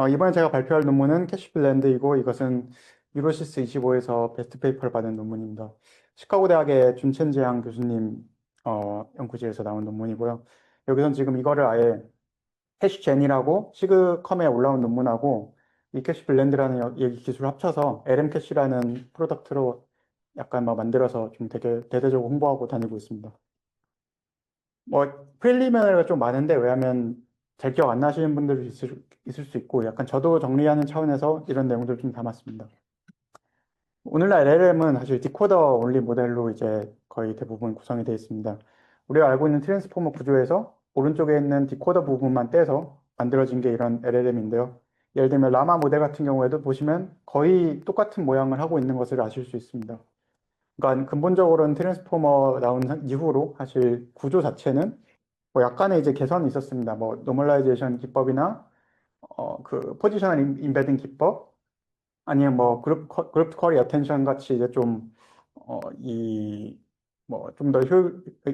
이번에 제가 발표할 논문은 캐시 블렌드이고 이것은 유로시스 25에서 베스트 페이퍼를 받은 논문입니다. 시카고 대학의 준첸지양 교수님 연구실에서 나온 논문이고요. 여기선 지금 이거를 아예 캐시젠이라고 시그컴에 올라온 논문하고 이 캐시 블렌드라는 여기 기술을 합쳐서 LM 캐시라는 프로덕트로 약간 만들어서 좀 되게 대대적으로 홍보하고 다니고 있습니다. 프릴리미너리가 좀 많은데 왜냐하면 잘 기억 안 나시는 분들이 있을 수 있고 약간 저도 정리하는 차원에서 이런 내용들을 좀 담았습니다. 오늘날 LLM은 사실 디코더 온리 모델로 이제 거의 대부분 구성이 되어 있습니다. 우리가 알고 있는 트랜스포머 구조에서 오른쪽에 있는 디코더 부분만 떼서 만들어진 게 이런 LLM인데요. 예를 들면 라마 모델 같은 경우에도 보시면 거의 똑같은 모양을 하고 있는 것을 아실 수 있습니다. 그러니까 근본적으로는 트랜스포머 나온 이후로 사실 구조 자체는 약간의 이제 개선이 있었습니다. 노멀라이제이션 기법이나 그 포지셔널 인베딩 기법 아니면 그룹 쿼리 어텐션 같이 이제 좀 좀 더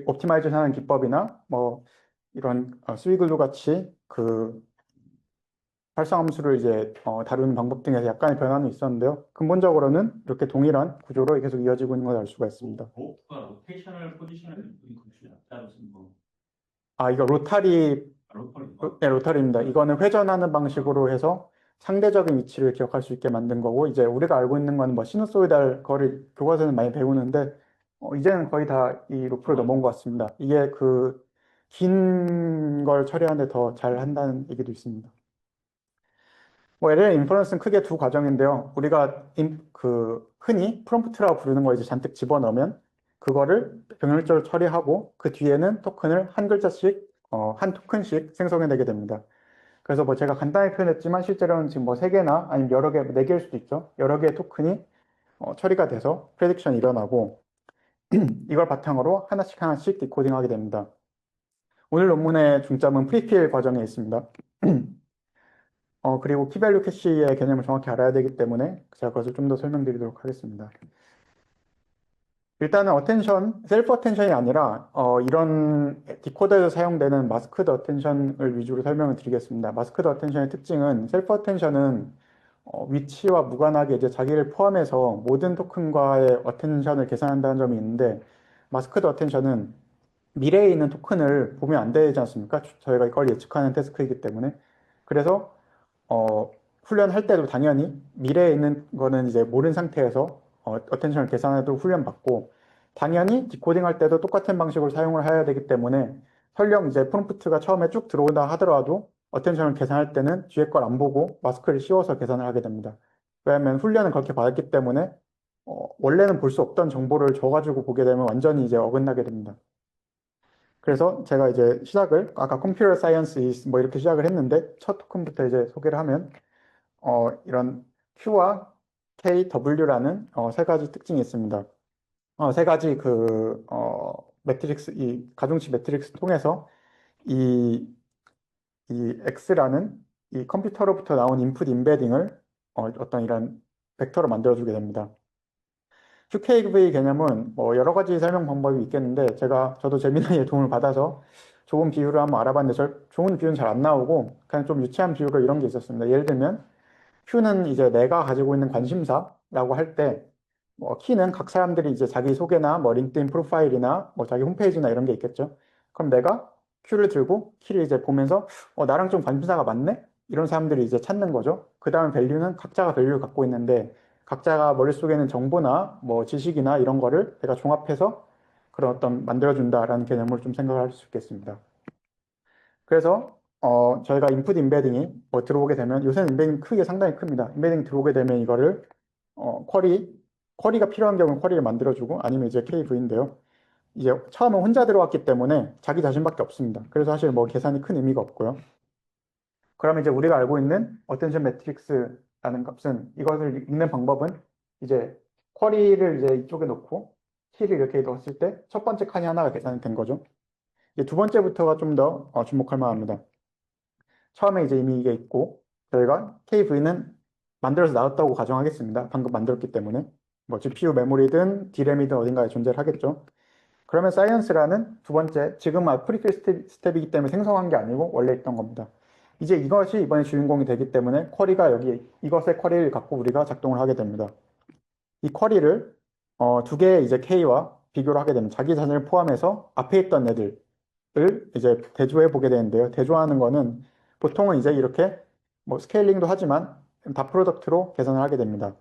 옵티마이제이션 하는 기법이나 이런 스위글루 같이 그 활성함수를 이제 다루는 방법 등에서 약간의 변화는 있었는데요. 근본적으로는 이렇게 동일한 구조로 계속 이어지고 있는 걸 알 수가 있습니다. 로프가 로테이셔널 포지셔널 인클루시브 따로 쓴 거. 이거 로타리 로컬인가? 네, 로터리입니다. 이거는 회전하는 방식으로 해서 상대적인 위치를 기억할 수 있게 만든 거고, 이제 우리가 알고 있는 건 시누소이달 거를 교과서에는 많이 배우는데, 이제는 거의 다 이 로프로 넘어온 것 같습니다. 이게 그 긴 걸 처리하는데 더 잘 한다는 얘기도 있습니다. LLM 인퍼런스는 크게 두 과정인데요. 우리가 흔히 프롬프트라고 부르는 걸 이제 잔뜩 집어넣으면 그거를 병렬적으로 처리하고 그 뒤에는 토큰을 한 글자씩, 한 토큰씩 생성해내게 됩니다. 그래서 제가 간단히 표현했지만 실제로는 지금 세 개나 아니면 여러 개, 네 개일 수도 있죠. 여러 개의 토큰이 처리가 돼서 프레딕션이 일어나고 이걸 바탕으로 하나씩 하나씩 디코딩하게 됩니다. 오늘 논문의 중점은 프리필 과정에 있습니다. 그리고 키밸류 캐시의 개념을 정확히 알아야 되기 때문에 제가 그것을 좀 더 설명드리도록 하겠습니다. 일단은 셀프 어텐션이 아니라 이런 디코더에서 사용되는 마스크드 어텐션을 위주로 설명을 드리겠습니다. 마스크드 어텐션의 특징은 셀프 어텐션은 위치와 무관하게 이제 자기를 포함해서 모든 토큰과의 어텐션을 계산한다는 점이 있는데 마스크드 어텐션은 미래에 있는 토큰을 보면 안 되지 않습니까? 저희가 이걸 예측하는 태스크이기 때문에 그래서 훈련할 때도 당연히 미래에 있는 거는 이제 모른 상태에서 어텐션을 계산해도 훈련받고 당연히 디코딩 할 때도 똑같은 방식으로 사용을 해야 되기 때문에 설령 이제 프롬프트가 처음에 쭉 들어온다 하더라도 어텐션을 계산할 때는 뒤에 걸 안 보고 마스크를 씌워서 계산을 하게 됩니다. 왜냐하면 훈련은 그렇게 받았기 때문에 원래는 볼 수 없던 정보를 줘가지고 보게 되면 완전히 이제 어긋나게 됩니다. 그래서 제가 이제 시작을 아까 컴퓨터 사이언스 이렇게 시작을 했는데 첫 토큰부터 이제 소개를 하면 이런 Q와 K, W라는 세 가지 특징이 있습니다. 세 가지 매트릭스, 이 가중치 매트릭스 통해서 이, 이 X라는 이 컴퓨터로부터 나온 인풋 임베딩을 어떤 이런 벡터로 만들어주게 됩니다. QKV 개념은 여러 가지 설명 방법이 있겠는데 저도 재미나게 도움을 받아서 좋은 비유를 한번 알아봤는데 좋은 비유는 잘 안 나오고 그냥 좀 유치한 비유가 이런 게 있었습니다. 예를 들면 Q는 이제 내가 가지고 있는 관심사라고 할 때, 키는 각 사람들이 이제 자기 소개나 링크드인 프로파일이나 자기 홈페이지나 이런 게 있겠죠. 그럼 내가 Q를 들고 키를 이제 보면서 나랑 좀 관심사가 맞네? 이런 사람들이 이제 찾는 거죠. 그 다음 밸류는 각자가 밸류를 갖고 있는데 각자가 머릿속에 있는 정보나 지식이나 이런 거를 내가 종합해서 그런 어떤 만들어준다라는 개념을 좀 생각할 수 있겠습니다. 그래서 저희가 인풋 임베딩이 들어오게 되면 요새는 임베딩 크게 상당히 큽니다. 임베딩 들어오게 되면 이거를 쿼리가 필요한 경우는 쿼리를 만들어주고 아니면 이제 KV인데요. 이제 처음은 혼자 들어왔기 때문에 자기 자신밖에 없습니다. 그래서 사실 계산이 큰 의미가 없고요. 그러면 이제 우리가 알고 있는 어텐션 매트릭스라는 값은 이것을 읽는 방법은 이제 쿼리를 이제 이쪽에 놓고 키를 이렇게 넣었을 때 첫 번째 칸이 하나가 계산이 된 거죠. 이제 두 번째부터가 좀 더 주목할 만합니다. 처음에 이제 이미 이게 있고 저희가 KV는 만들어서 나왔다고 가정하겠습니다. 방금 만들었기 때문에 GPU 메모리든 D램이든 어딘가에 존재를 하겠죠. 그러면 사이언스라는 두 번째 지금 프리필 스텝이기 때문에 생성한 게 아니고 원래 있던 겁니다. 이제 이것이 이번에 주인공이 되기 때문에 쿼리가 여기 이것의 쿼리를 갖고 우리가 작동을 하게 됩니다. 이 쿼리를 두 개의 이제 K와 비교를 하게 됩니다. 자기 자신을 포함해서 앞에 있던 애들을 이제 대조해 보게 되는데요. 대조하는 거는 보통은 이제 이렇게 뭐 스케일링도 하지만 다 프로덕트로 계산을 하게 됩니다.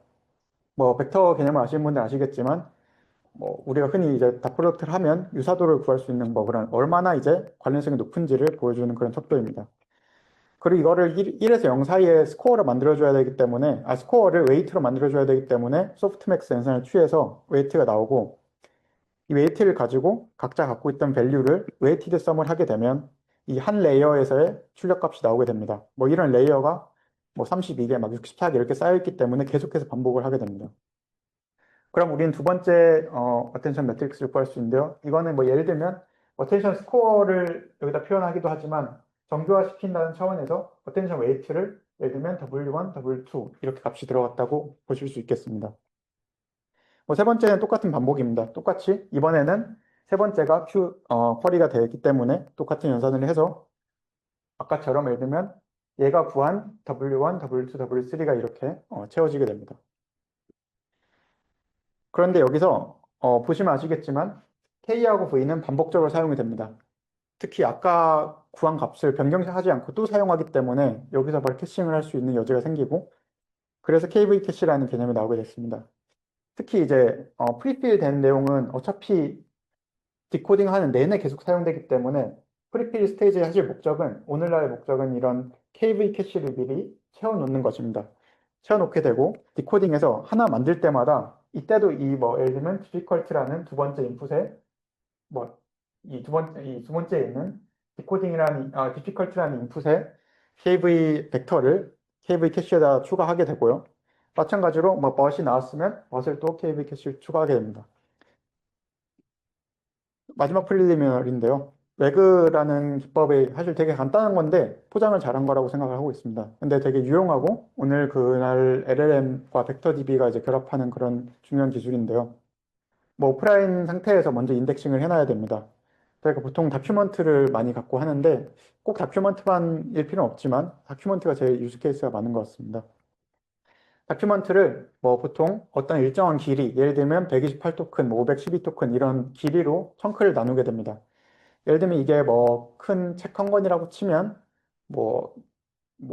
뭐 벡터 개념을 아시는 분들 아시겠지만 뭐 우리가 흔히 이제 다 프로덕트를 하면 유사도를 구할 수 있는 뭐 그런 얼마나 이제 관련성이 높은지를 보여주는 그런 척도입니다. 그리고 이거를 1에서 0 사이에 스코어를 만들어줘야 되기 때문에, 스코어를 웨이트로 만들어줘야 되기 때문에 소프트맥스 연산을 취해서 웨이트가 나오고, 이 웨이트를 가지고 각자 갖고 있던 밸류를 웨이티드 썸을 하게 되면 이 한 레이어에서의 출력값이 나오게 됩니다. 뭐 이런 레이어가 뭐 32개, 막 64개 이렇게 쌓여있기 때문에 계속해서 반복을 하게 됩니다. 그럼 우리는 두 번째 어텐션 매트릭스를 구할 수 있는데요. 이거는 뭐 예를 들면 어텐션 스코어를 여기다 표현하기도 하지만 정교화시킨다는 차원에서 어텐션 웨이트를 예를 들면 W1, W2 이렇게 값이 들어갔다고 보실 수 있겠습니다. 뭐 세 번째는 똑같은 반복입니다. 똑같이 이번에는 세 번째가 쿼리가 되기 때문에 똑같은 연산을 해서 아까처럼 예를 들면 얘가 구한 W1, W2, W3가 이렇게 채워지게 됩니다. 그런데 여기서 보시면 아시겠지만 K하고 V는 반복적으로 사용이 됩니다. 특히 아까 구한 값을 변경하지 않고 또 사용하기 때문에 여기서 바로 캐싱을 할 수 있는 여지가 생기고 그래서 KV 캐시라는 개념이 나오게 됐습니다. 특히 이제 프리필 된 내용은 어차피 디코딩 하는 내내 계속 사용되기 때문에 프리필 스테이지의 사실 목적은 오늘날의 목적은 이런 KV 캐시를 미리 채워놓는 것입니다. 채워놓게 되고 디코딩에서 하나 만들 때마다 이때도 이 뭐 예를 들면 difficult라는 두 번째 인풋에 뭐 이 두 번째에 있는 디코딩이라는 difficult라는 인풋에 KV 벡터를 KV 캐시에다 추가하게 되고요. 마찬가지로 뭐 멋이 나왔으면 멋을 또 KV 캐시를 추가하게 됩니다. 마지막 프릴리미널인데요. 외그라는 기법이 사실 되게 간단한 건데 포장을 잘한 거라고 생각을 하고 있습니다. 근데 되게 유용하고 오늘 그날 LLM과 벡터DB가 이제 결합하는 그런 중요한 기술인데요. 뭐 오프라인 상태에서 먼저 인덱싱을 해놔야 됩니다. 그러니까 보통 다큐먼트를 많이 갖고 하는데 꼭 다큐먼트만일 필요는 없지만 다큐먼트가 제일 유스 케이스가 많은 것 같습니다. 다큐먼트를 뭐 보통 어떤 일정한 길이, 예를 들면 128토큰, 뭐 512토큰 이런 길이로 청크를 나누게 됩니다. 예를 들면 이게 뭐 큰 책 한 권이라고 치면 뭐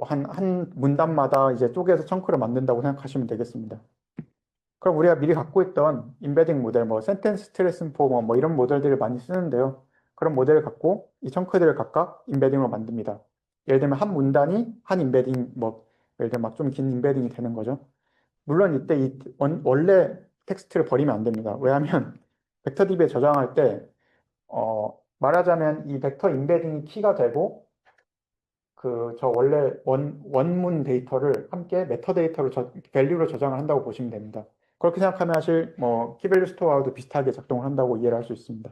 한 문단마다 이제 쪼개서 청크를 만든다고 생각하시면 되겠습니다. 그럼 우리가 미리 갖고 있던 인베딩 모델, 뭐 센텐스 트랜스포머 뭐 이런 모델들을 많이 쓰는데요. 그런 모델을 갖고 이 청크들을 각각 인베딩으로 만듭니다. 예를 들면 한 문단이 한 인베딩, 뭐 예를 들면 막 좀 긴 인베딩이 되는 거죠. 물론 이때 원래 텍스트를 버리면 안 됩니다. 왜냐하면 벡터DB에 저장할 때 말하자면 이 벡터 인베딩이 키가 되고 그 저 원래 원문 데이터를 함께 메타 데이터로 밸류로 저장을 한다고 보시면 됩니다. 그렇게 생각하면 사실 뭐 키밸류 스토어와도 비슷하게 작동을 한다고 이해를 할 수 있습니다.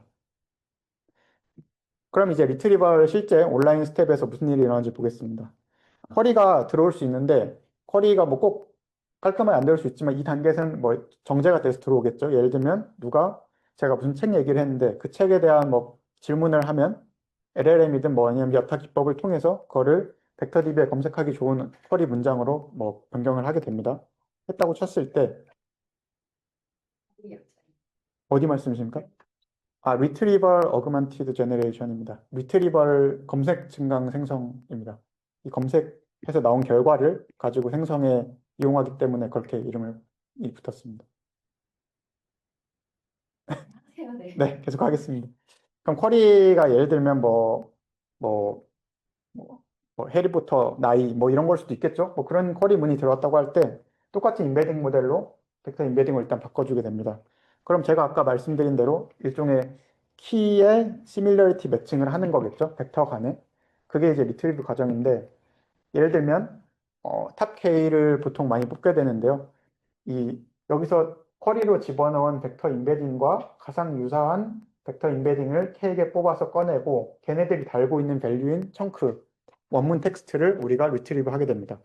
그럼 이제 리트리버를 실제 온라인 스텝에서 무슨 일이 일어나는지 보겠습니다. 쿼리가 들어올 수 있는데 쿼리가 뭐 꼭 깔끔하게 안 들어올 수 있지만 이 단계에서는 뭐 정제가 돼서 들어오겠죠. 예를 들면 누가 제가 무슨 책 얘기를 했는데 그 책에 대한 뭐 질문을 하면 LLM이든 뭐 아니면 여타 기법을 통해서 그거를 벡터DB에 검색하기 좋은 쿼리 문장으로 뭐 변경을 하게 됩니다. 했다고 쳤을 때 어디 말씀이십니까? Retrieval Augmented Generation입니다. Retrieval 검색 증강 생성입니다. 이 검색해서 나온 결과를 가지고 생성에 이용하기 때문에 그렇게 이름이 붙었습니다. 네, 계속 하겠습니다. 그럼 쿼리가 예를 들면 뭐, 뭐, 해리포터 나이 뭐 이런 걸 수도 있겠죠. 뭐 그런 쿼리 문이 들어왔다고 할 때 똑같은 인베딩 모델로 벡터 인베딩을 일단 바꿔주게 됩니다. 그럼 제가 아까 말씀드린 대로 일종의 키의 시밀러리티 매칭을 하는 거겠죠. 벡터 간에. 그게 이제 리트리브 과정인데 예를 들면 탑 K를 보통 많이 뽑게 되는데요. 여기서 쿼리로 집어넣은 벡터 인베딩과 가상 유사한 벡터 인베딩을 K에게 뽑아서 꺼내고 걔네들이 달고 있는 밸류인 청크 원문 텍스트를 우리가 리트리브 하게 됩니다.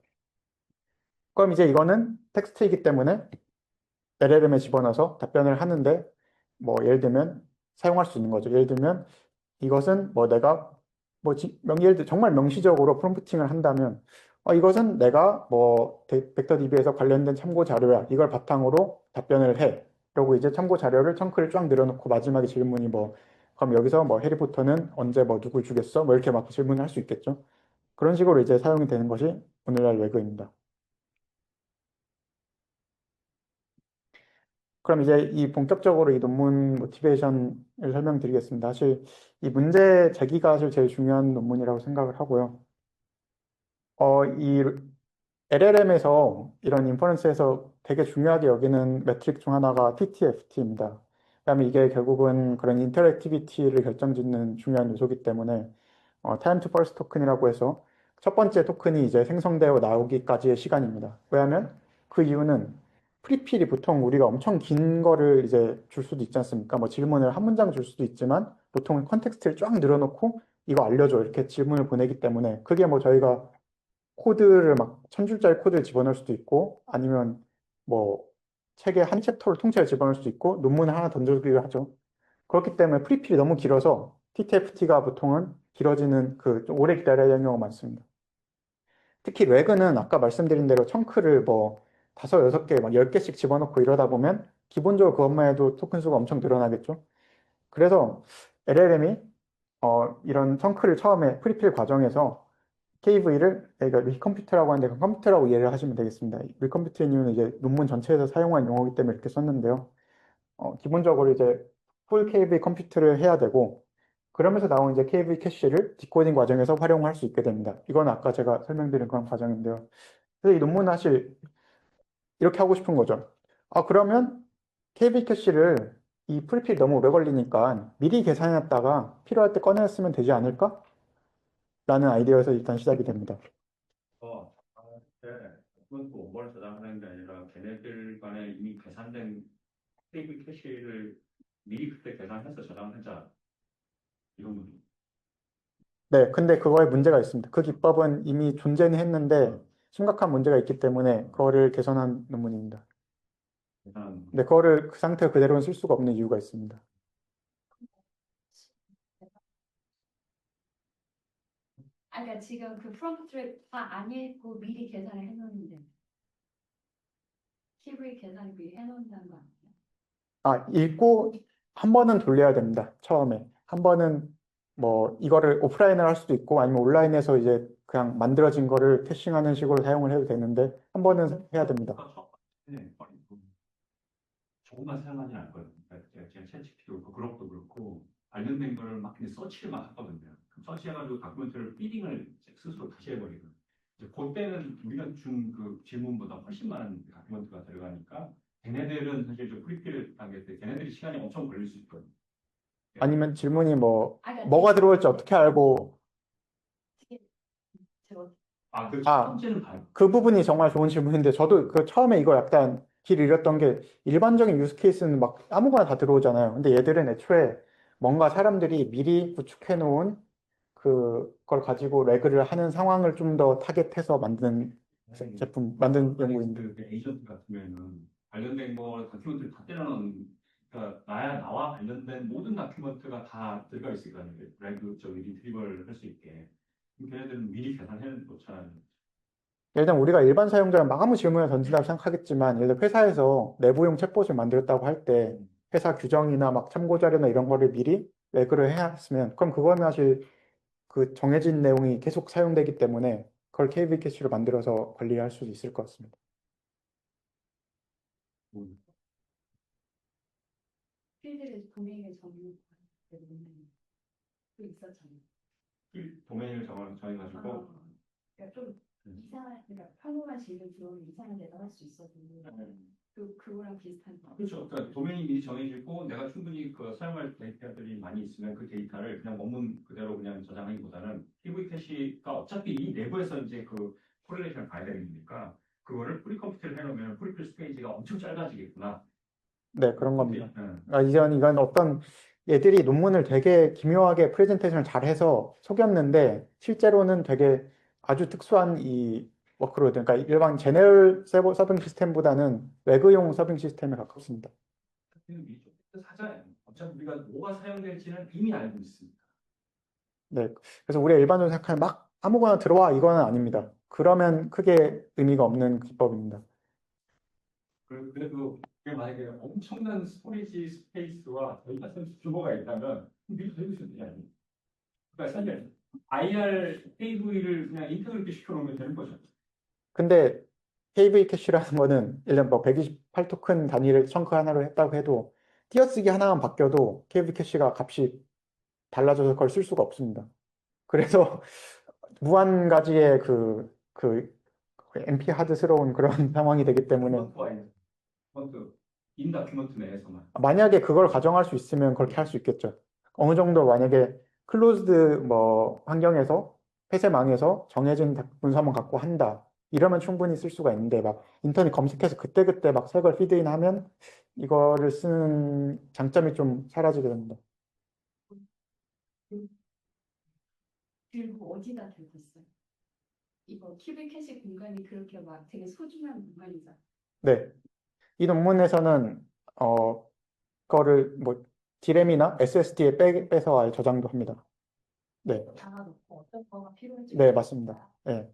그럼 이제 이거는 텍스트이기 때문에 LLM에 집어넣어서 답변을 하는데 뭐 예를 들면 사용할 수 있는 거죠. 예를 들면 이것은 뭐 내가 예를 들어 정말 명시적으로 프롬프팅을 한다면 이것은 내가 뭐 벡터DB에서 관련된 참고 자료야. 이걸 바탕으로 답변을 해. 그리고 이제 참고 자료를 청크를 쫙 늘어놓고 마지막에 질문이 뭐 그럼 여기서 뭐 해리포터는 언제 뭐 누굴 죽였어? 뭐 이렇게 막 질문을 할 수 있겠죠. 그런 식으로 이제 사용이 되는 것이 오늘날 외그입니다. 그럼 이제 이 본격적으로 이 논문 모티베이션을 설명드리겠습니다. 사실 이 문제 제기가 사실 제일 중요한 논문이라고 생각을 하고요. 이 LLM에서 이런 인퍼런스에서 되게 중요하게 여기는 매트릭 중 하나가 TTFT입니다. 그다음에 이게 결국은 그런 인터랙티비티를 결정짓는 중요한 요소이기 때문에 타임 투 퍼스트 토큰이라고 해서 첫 번째 토큰이 이제 생성되어 나오기까지의 시간입니다. 왜냐하면 그 이유는 프리필이 보통 우리가 엄청 긴 거를 이제 줄 수도 있지 않습니까? 뭐 질문을 한 문장 줄 수도 있지만 보통은 컨텍스트를 쫙 늘어놓고 이거 알려줘 이렇게 질문을 보내기 때문에 그게 뭐 저희가 코드를 막 1000줄짜리 코드를 집어넣을 수도 있고 아니면 뭐 책의 한 챕터를 통째로 집어넣을 수도 있고 논문을 하나 던져주기도 하죠. 그렇기 때문에 프리필이 너무 길어서 TTFT가 보통은 길어지는 좀 오래 기다려야 하는 경우가 많습니다. 특히 렉은 아까 말씀드린 대로 청크를 뭐 5, 6개, 막 10개씩 집어넣고 이러다 보면 기본적으로 그것만 해도 토큰 수가 엄청 늘어나겠죠. 그래서 LLM이 이런 청크를 처음에 프리필 과정에서 KV를 그러니까 리컴퓨터라고 하는데 그 컴퓨터라고 이해를 하시면 되겠습니다. 리컴퓨터의 이유는 이제 논문 전체에서 사용한 용어이기 때문에 이렇게 썼는데요. 기본적으로 이제 풀 KV 컴퓨터를 해야 되고 그러면서 나온 이제 KV 캐시를 디코딩 과정에서 활용할 수 있게 됩니다. 이건 아까 제가 설명드린 그런 과정인데요. 그래서 이 논문은 사실 이렇게 하고 싶은 거죠. 그러면 KV 캐시를 이 프리필 너무 오래 걸리니까 미리 계산해놨다가 필요할 때 꺼내쓰면 되지 않을까? 라는 아이디어에서 일단 시작이 됩니다. 네. 그건 또 오버를 저장하는 게 아니라 걔네들 간에 이미 계산된 테이블 캐시를 미리 그때 계산해서 저장하자 이런 거죠. 네, 근데 그거에 문제가 있습니다. 그 기법은 이미 존재는 했는데 심각한 문제가 있기 때문에 그거를 개선한 논문입니다. 계산. 근데 그거를 그 상태 그대로는 쓸 수가 없는 이유가 있습니다. 그러니까 지금 그 프롬프트를 다 안 읽고 미리 계산을 해놓는데 키브이 계산을 미리 해놓는다는 거 아니에요? 읽고 한 번은 돌려야 됩니다. 처음에. 한 번은 뭐 이거를 오프라인을 할 수도 있고 아니면 온라인에서 이제 그냥 만들어진 거를 캐싱하는 식으로 사용을 해도 되는데 한 번은 해야 됩니다. 네, 조금만 사용하지 않을 거예요. 그러니까 제가 챗GPT도 그렇고 그럭도 그렇고 관련된 거를 막 그냥 서치를 막 하거든요. 그럼 서치해가지고 다큐멘터리를 피딩을 스스로 다시 해버리거든요. 이제 그때는 우리가 준 그 질문보다 훨씬 많은 다큐멘터리가 들어가니까 걔네들은 사실 좀 프리필을 당길 때 걔네들이 시간이 엄청 걸릴 수 있거든요. 아니면 질문이 그러니까 뭐가 들어올지 어떻게 알고 제가 그 첫 번째는 봐요. 그 부분이 정말 좋은 질문인데 저도 그 처음에 이거 약간 길 잃었던 게 일반적인 유스 케이스는 막 아무거나 다 들어오잖아요. 근데 얘들은 애초에 뭔가 사람들이 미리 구축해 놓은 그걸 가지고 레그를 하는 상황을 좀 더 타겟해서 만든 제품, 만든 연구입니다. 그 에이전트 같은 경우에는 관련된 거 다큐멘터리 다 때려넣은 그러니까 나와 관련된 모든 다큐멘트가 다 들어가 있을 거 아니에요. 레그 저기 리트리버를 할 수 있게. 그럼 걔네들은 미리 계산해 놓잖아요. 예를 들면 우리가 일반 사용자가 막 아무 질문을 던진다고 생각하겠지만 예를 들어 회사에서 내부용 챗봇을 만들었다고 할 때 회사 규정이나 막 참고 자료나 이런 거를 미리 레그를 해야 했으면 그럼 그거는 사실 그 정해진 내용이 계속 사용되기 때문에 그걸 KV 캐시로 만들어서 관리할 수 있을 것 같습니다. 필드를 도메인을 정하는 그 있었잖아요. 도메인을 정해가지고 그러니까 좀 이상한, 그러니까 평범한 질문 들어오면 이상한 대답할 수 있어도 그거랑 비슷한 거. 그렇죠. 그러니까 도메인이 미리 정해지고 내가 충분히 그 사용할 데이터들이 많이 있으면 그 데이터를 그냥 원문 그대로 그냥 저장하기보다는 PV 캐시가 어차피 이 내부에서 이제 그 코릴레이션을 봐야 되니까 그거를 프리컴퓨터를 해놓으면 프리필 스페이지가 엄청 짧아지겠구나. 네, 그런 겁니다. 네. 이건 어떤 얘들이 논문을 되게 기묘하게 프레젠테이션을 잘해서 속였는데 실제로는 되게 아주 특수한 이 워크로드, 그러니까 일반 제너럴 서빙 시스템보다는 외그용 서빙 시스템에 가깝습니다. 미리 좀 사자예요. 어차피 우리가 뭐가 사용될지는 이미 알고 있습니다. 네. 그래서 우리가 일반적으로 생각하는 막 아무거나 들어와 이거는 아닙니다. 그러면 크게 의미가 없는 기법입니다. 그래도 그게 만약에 엄청난 스토리지 스페이스와 데이터 규모가 있다면 미리 해주셔도 돼요. 그러니까 사실 IR KV를 그냥 인터그레이트 시켜놓으면 되는 거죠. 근데 KV 캐시라는 거는 예를 들면 뭐 128 토큰 단위를 청크 하나로 했다고 해도 띄어쓰기 하나만 바뀌어도 KV 캐시가 값이 달라져서 그걸 쓸 수가 없습니다. 그래서 무한 가지의 그 NP 하드스러운 그런 상황이 되기 때문에 다큐먼트 인 다큐먼트 내에서만. 만약에 그걸 가정할 수 있으면 그렇게 할 수 있겠죠. 어느 정도 만약에 클로즈드 뭐 환경에서 폐쇄망에서 정해진 문서만 갖고 한다. 이러면 충분히 쓸 수가 있는데 막 인터넷 검색해서 그때그때 막 새 걸 피드인하면 이거를 쓰는 장점이 좀 사라지게 됩니다. 들고 어디다 들고 있어요? 이거 큐빅 캐시 공간이 그렇게 막 되게 소중한 공간이잖아. 네. 이 논문에서는 거를 뭐 디램이나 SSD에 빼서 아예 저장도 합니다. 네. 담아놓고 어떤 거가 필요할지 네, 맞습니다. 네.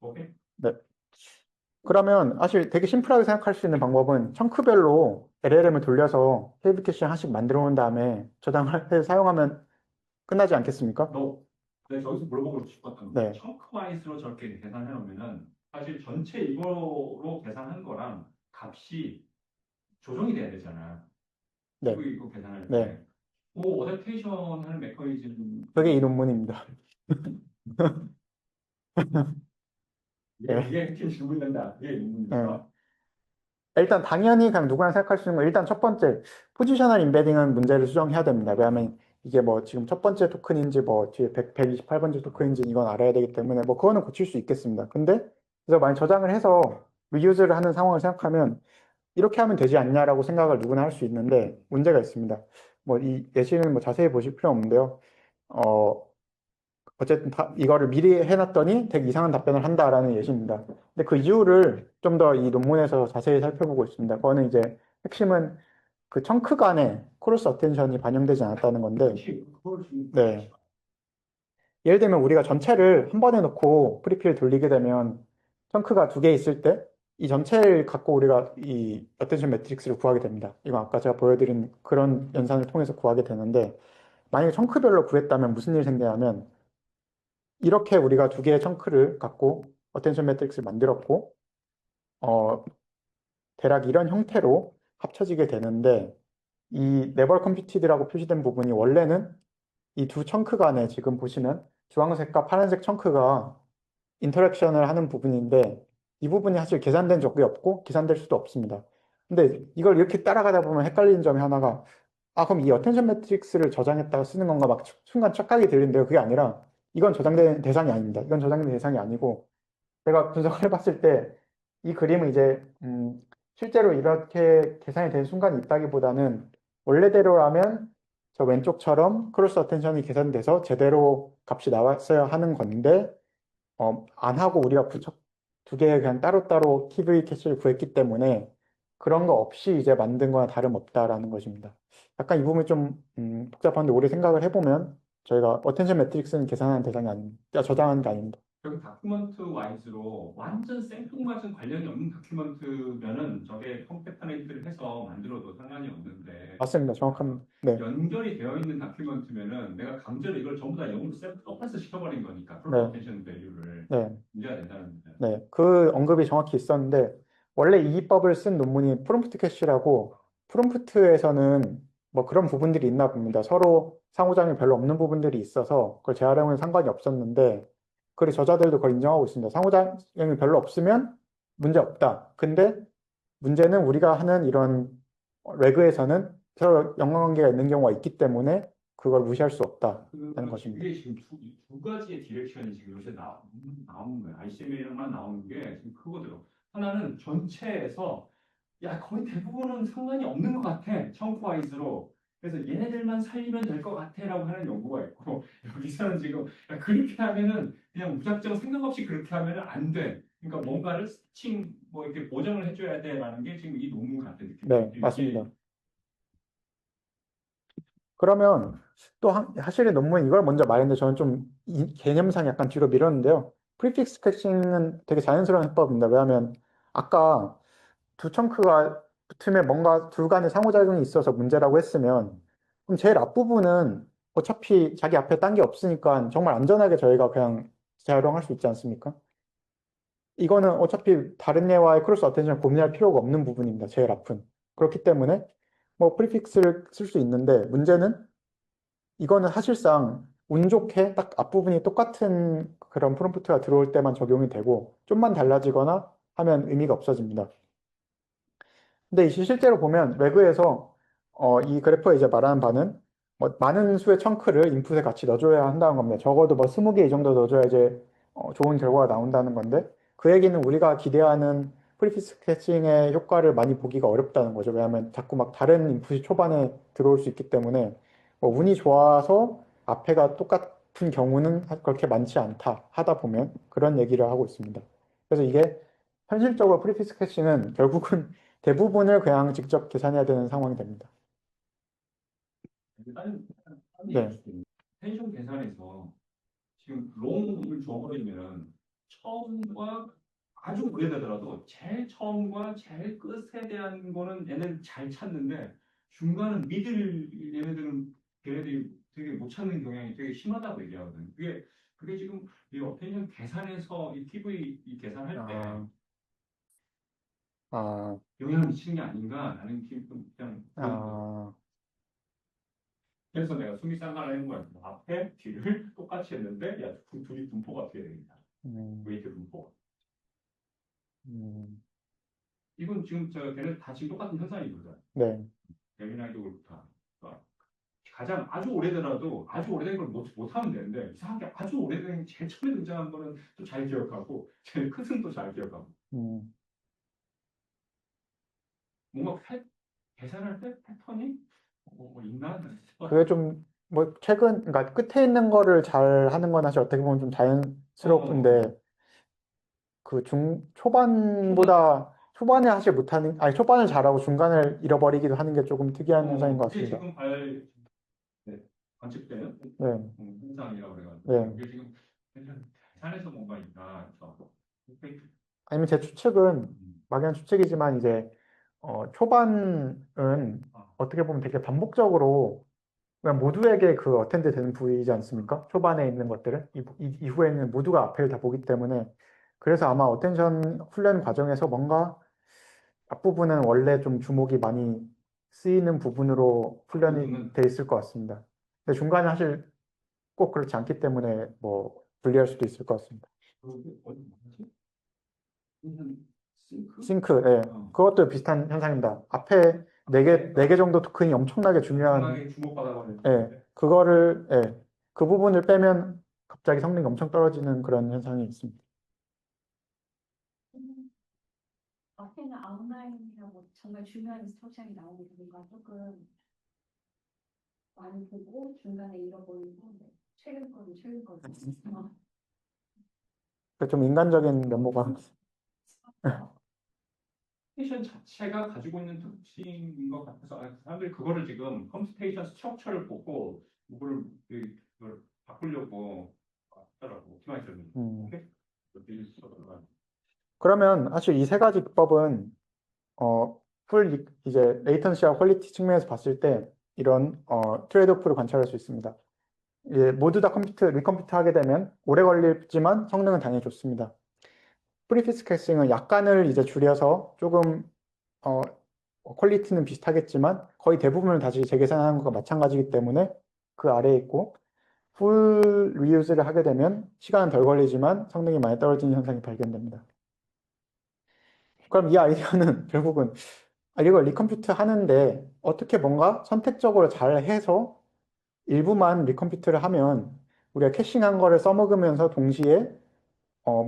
오케이? 네. 그러면 사실 되게 심플하게 생각할 수 있는 방법은 청크별로 LLM을 돌려서 케이블 캐시 하나씩 만들어 놓은 다음에 저장해서 사용하면 끝나지 않겠습니까? 내가 저기서 물어보고 싶었던 네. 게 청크와이스로 저렇게 계산해 놓으면은 사실 전체 이거로 계산한 거랑 값이 조정이 돼야 되잖아. 네. 이거 계산할 네. 때. 그 어댑테이션 하는 메커니즘 그게 이 논문입니다. 네. 이게 핵심 질문된다. 이게 네. 질문이다. 일단 당연히 그냥 누구나 생각할 수 있는 건 일단 첫 번째 포지셔널 임베딩은 문제를 수정해야 됩니다. 왜냐하면 이게 뭐 지금 첫 번째 토큰인지 뭐 뒤에 128번째 토큰인지 이건 알아야 되기 때문에 뭐 그거는 고칠 수 있겠습니다. 근데 그래서 만약 저장을 해서 리유즈를 하는 상황을 생각하면 이렇게 하면 되지 않냐라고 생각을 누구나 할 수 있는데 문제가 있습니다. 뭐 이 예시는 뭐 자세히 보실 필요 없는데요. 어쨌든 이거를 미리 해놨더니 되게 이상한 답변을 한다라는 예시입니다. 근데 그 이유를 좀 더 이 논문에서 자세히 살펴보고 있습니다. 그거는 이제 핵심은 그 청크 간에 크로스 어텐션이 반영되지 않았다는 건데, 그걸 지금 네. 예를 들면 우리가 전체를 한 번에 놓고 프리필 돌리게 되면 청크가 두 개 있을 때 이 전체를 갖고 우리가 이 어텐션 매트릭스를 구하게 됩니다. 이거 아까 제가 보여드린 그런 연산을 통해서 구하게 되는데 만약에 청크별로 구했다면 무슨 일이 생기냐면 이렇게 우리가 두 개의 청크를 갖고 어텐션 매트릭스를 만들었고 대략 이런 형태로 합쳐지게 되는데 이 네버 컴퓨티드라고 표시된 부분이 원래는 이 두 청크 간에 지금 보시면 주황색과 파란색 청크가 인터랙션을 하는 부분인데 이 부분이 사실 계산된 적이 없고 계산될 수도 없습니다. 근데 이걸 이렇게 따라가다 보면 헷갈리는 점이 하나가 그럼 이 어텐션 매트릭스를 저장했다가 쓰는 건가 막 순간 착각이 들리는데요. 그게 아니라 이건 저장된 대상이 아닙니다. 이건 저장된 대상이 아니고 제가 분석을 해봤을 때 이 그림은 이제 실제로 이렇게 계산이 된 순간이 있다기보다는 원래대로라면 저 왼쪽처럼 크로스 어텐션이 계산돼서 제대로 값이 나왔어야 하는 건데 안 하고 우리가 두 개 그냥 따로따로 키브이 캐시를 구했기 때문에 그런 거 없이 이제 만든 거나 다름없다라는 것입니다. 약간 이 부분이 좀 복잡한데 오래 생각을 해보면 저희가 어텐션 매트릭스는 계산하는 대상이 아닙니다. 저장하는 게 아닙니다. 여기 다큐먼트 와이즈로 완전 생뚱맞은 관련이 없는 다큐먼트면은 저게 컴패터네이트를 해서 만들어도 상관이 없는데 맞습니다. 정확합니다. 네. 연결이 되어 있는 다큐먼트면은 내가 강제로 이걸 전부 다 0으로 서파스 시켜버린 거니까 네. 프로포 텐션 밸류를 네. 문제가 된다는 거죠. 네. 그 언급이 정확히 있었는데 원래 이 기법을 쓴 논문이 프롬프트 캐시라고 프롬프트에서는 뭐 그런 부분들이 있나 봅니다. 서로 상호작용이 별로 없는 부분들이 있어서 그걸 재활용은 상관이 없었는데 그 저자들도 그걸 인정하고 있습니다. 상호작용이 별로 없으면 문제 없다. 근데 문제는 우리가 하는 이런 레그에서는 서로 연관관계가 있는 경우가 있기 때문에 그걸 무시할 수 없다는 것입니다. 이게 지금 두 가지의 디렉션이 지금 요새 나오는 거예요. ICMA만 나오는 게 지금 크거든요. 하나는 전체에서 야 거의 대부분은 상관이 없는 것 같아. 청크와이즈로. 그래서 얘네들만 살리면 될 것 같아라고 하는 연구가 있고 여기서는 지금 야, 그렇게 하면은 그냥 무작정 생각 없이 그렇게 하면은 안 돼. 그러니까 뭔가를 스팅 뭐 이렇게 보정을 해줘야 돼라는 게 지금 이 논문 같은 느낌. 네, 맞습니다. 그러면 또 하실의 논문 이걸 먼저 말했는데 저는 좀 개념상 약간 뒤로 밀었는데요. 프리픽스 캐싱은 되게 자연스러운 해법입니다. 왜냐하면 아까 두 청크가 붙으면 뭔가 둘 간의 상호작용이 있어서 문제라고 했으면 그럼 제일 앞부분은 어차피 자기 앞에 딴 게 없으니까 정말 안전하게 저희가 그냥 재활용할 수 있지 않습니까? 이거는 어차피 다른 애와의 크로스 어텐션을 고민할 필요가 없는 부분입니다. 제일 앞은. 그렇기 때문에 뭐 프리픽스를 쓸 수 있는데 문제는 이거는 사실상 운 좋게 딱 앞부분이 똑같은 그런 프롬프트가 들어올 때만 적용이 되고 좀만 달라지거나 하면 의미가 없어집니다. 근데 실제로 보면 외부에서 이 그래프에 이제 말하는 바는 뭐 많은 수의 청크를 인풋에 같이 넣어줘야 한다는 겁니다. 적어도 뭐 20개 이 정도 넣어줘야 이제 좋은 결과가 나온다는 건데 그 얘기는 우리가 기대하는 프리피스 캐칭의 효과를 많이 보기가 어렵다는 거죠. 왜냐하면 자꾸 막 다른 인풋이 초반에 들어올 수 있기 때문에 뭐 운이 좋아서 앞에가 똑같은 경우는 그렇게 많지 않다 하다 보면 그런 얘기를 하고 있습니다. 그래서 이게 현실적으로 프리피스 캐칭은 결국은 대부분을 그냥 직접 계산해야 되는 상황이 됩니다. 다른 네. 텐션 계산에서 지금 롱을 줘버리면 처음과 아주 오래되더라도 제일 처음과 제일 끝에 대한 거는 얘네들 잘 찾는데 중간은 미들 걔네들이 되게 못 찾는 경향이 되게 심하다고 얘기하거든요. 그게 지금 이 어텐션 계산에서 이 TV 이 계산할 때 아, 아, 영향을 미치는 게 아닌가라는 게 그냥 그런 거예요. 아, 그래서 내가 수미상관을 했는 거야. 앞에 뒤를 똑같이 했는데 야 둘이 분포가 어떻게 되겠냐. 음, 웨이트 분포가. 음, 이건 지금 걔네 다 지금 똑같은 현상이거든. 네, 예민하게도 그렇다. 그러니까 가장 아주 오래되더라도 아주 오래된 걸 못하면 되는데 이상하게 아주 오래된 제일 처음에 등장한 거는 또 잘 기억하고 제일 큰 승도 잘 기억하고 음. 뭔가 계산할 때 패턴이 있나? 그게 좀, 뭐, 그러니까 끝에 있는 거를 잘 하는 건 사실 어떻게 보면 좀 자연스럽은데, 그 초반에 사실 아니, 초반을 잘하고 중간을 잃어버리기도 하는 게 조금 특이한 현상인 것 그게 같습니다. 지금 네, 관측되는 네, 현상이라고 그래가지고 네. 이게 지금 계산에서 뭔가 있나 그래서 아니면 제 추측은, 음, 막연한 추측이지만, 이제, 초반은 아, 어떻게 보면 되게 반복적으로 그냥 모두에게 그 어텐드 되는 부위이지 않습니까? 초반에 있는 것들은 이후에는 모두가 앞을 다 보기 때문에 그래서 아마 어텐션 훈련 과정에서 뭔가 앞부분은 원래 좀 주목이 많이 쓰이는 부분으로 훈련이 부분은 돼 있을 것 같습니다. 근데 중간에 사실 꼭 그렇지 않기 때문에 뭐 분리할 수도 있을 것 같습니다. 어디 뭐지? 무슨 싱크? 싱크, 예. 어. 그것도 비슷한 현상입니다. 앞에 네 개 정도 토큰이 엄청나게 중요한, 엄청나게 주목받아버리는 예, 그거를, 예, 그 부분을 빼면 갑자기 성능이 엄청 떨어지는 그런 현상이 있습니다. 앞에는 아웃라인이라고 정말 중요한 인스트럭션이 나오는 뭔가 조금 많이 보고 중간에 잃어버리고 네. 최근 거는 좀 인간적인 면모가, 스테이션 자체가 가지고 있는 특징인 것 같아서 사람들이 그거를 지금 컴스테이션 스트럭처를 보고 그걸 바꾸려고 하더라고 옵티마이저는 음. 오케이? 그러면 사실 이 세 가지 기법은, 이제 레이턴시와 퀄리티 측면에서 봤을 때 이런, 트레이드오프를 관찰할 수 있습니다. 예, 모두 다 리컴퓨트 하게 되면 오래 걸리지만 성능은 당연히 좋습니다. 프리피스 캐싱은 약간을 이제 줄여서 조금 어, 퀄리티는 비슷하겠지만 거의 대부분을 다시 재계산하는 것과 마찬가지이기 때문에 그 아래에 있고 풀 리유즈를 하게 되면 시간은 덜 걸리지만 성능이 많이 떨어지는 현상이 발견됩니다. 그럼 이 아이디어는 결국은 이걸 리컴퓨트 하는데 어떻게 뭔가 선택적으로 잘 해서 일부만 리컴퓨트를 하면 우리가 캐싱한 거를 써먹으면서 동시에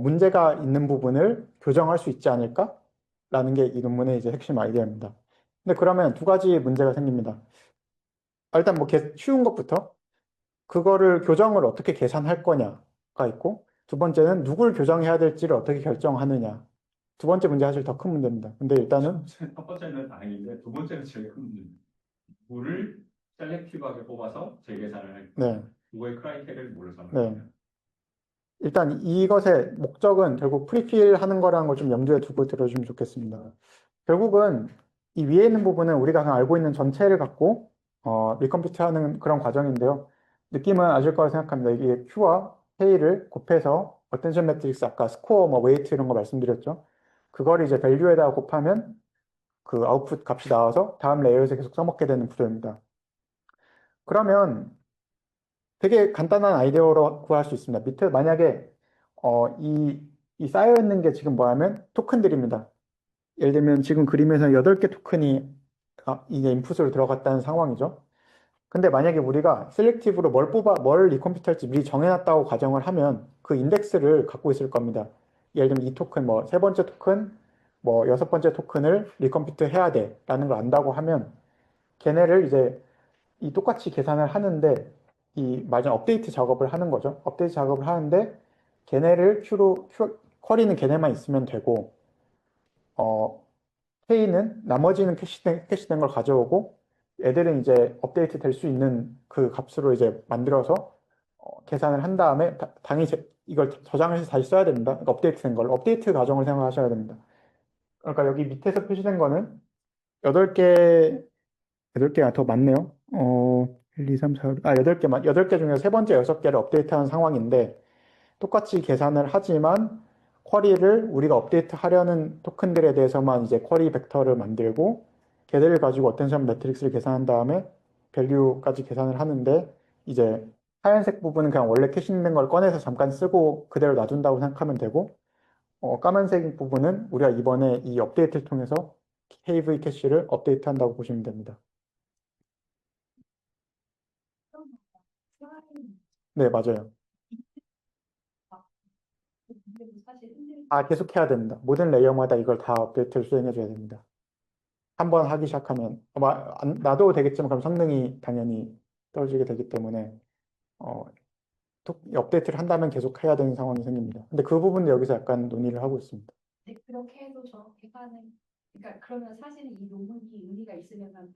문제가 있는 부분을 교정할 수 있지 않을까? 라는 게 이 논문의 이제 핵심 아이디어입니다. 근데 그러면 두 가지 문제가 생깁니다. 일단 뭐 쉬운 것부터 그거를 교정을 어떻게 계산할 거냐가 있고 두 번째는 누굴 교정해야 될지를 어떻게 결정하느냐. 두 번째 문제 사실 더 큰 문제입니다. 근데 일단은 첫 번째는 다행인데 두 번째는 제일 큰 문제입니다. 물을 셀렉티브하게 뽑아서 재계산을 할 네. 그거의 크라이테리아를 몰라서 네. 일단 이것의 목적은 결국 프리필 하는 거라는 걸 좀 염두에 두고 들어주면 좋겠습니다. 결국은 이 위에 있는 부분은 우리가 그냥 알고 있는 전체를 갖고 리컴퓨트 하는 그런 과정인데요. 느낌은 아실 거라 생각합니다. 이게 Q와 K를 곱해서 어텐션 매트릭스 아까 스코어, 뭐 웨이트 이런 거 말씀드렸죠. 그걸 이제 밸류에다가 곱하면 그 아웃풋 값이 나와서 다음 레이어에서 계속 써먹게 되는 구조입니다. 그러면 되게 간단한 아이디어로 구할 수 있습니다. 밑에 만약에 이 쌓여 있는 게 지금 뭐냐면 토큰들입니다. 예를 들면 지금 그림에서 8개 토큰이 이게 인풋으로 들어갔다는 상황이죠. 근데 만약에 우리가 셀렉티브로 뭘 리컴퓨트 할지 미리 정해놨다고 가정을 하면 그 인덱스를 갖고 있을 겁니다. 예를 들면 이 토큰, 뭐 세 번째 토큰, 뭐 여섯 번째 토큰을 리컴퓨트 해야 돼라는 걸 안다고 하면 걔네를 이제 이 똑같이 계산을 하는데 이 마지막 업데이트 작업을 하는 거죠. 업데이트 작업을 하는데 걔네를 쿼리는 걔네만 있으면 되고 어, K는 나머지는 캐시된 걸 가져오고 애들은 이제 업데이트 될 수 있는 그 값으로 이제 만들어서 계산을 한 다음에 당연히 이걸 저장을 해서 다시 써야 됩니다. 그러니까 업데이트 된 걸. 업데이트 과정을 생각하셔야 됩니다. 그러니까 여기 밑에서 표시된 거는 8개, 8개가 더 많네요. 1, 2, 3, 4, 8개 중에 세 번째 6개를 업데이트한 상황인데 똑같이 계산을 하지만 쿼리를 우리가 업데이트 하려는 토큰들에 대해서만 이제 쿼리 벡터를 만들고 걔들을 가지고 어텐션 매트릭스를 계산한 다음에 밸류까지 계산을 하는데 이제 하얀색 부분은 그냥 원래 캐시된 걸 꺼내서 잠깐 쓰고 그대로 놔둔다고 생각하면 되고 까만색 부분은 우리가 이번에 이 업데이트를 통해서 KV 캐시를 업데이트한다고 보시면 됩니다. 네, 맞아요. 사실 힘들 계속 해야 됩니다. 모든 레이어마다 이걸 다 업데이트를 수행해줘야 됩니다. 한번 하기 시작하면 놔도 되겠지만 그럼 성능이 당연히 떨어지게 되기 때문에 어, 업데이트를 한다면 계속 해야 되는 상황이 생깁니다. 근데 그 부분도 여기서 약간 논의를 하고 있습니다. 네, 그렇게 해도 저렇게 하는 그러니까 그러면 사실 이 논문이 의미가 있으려면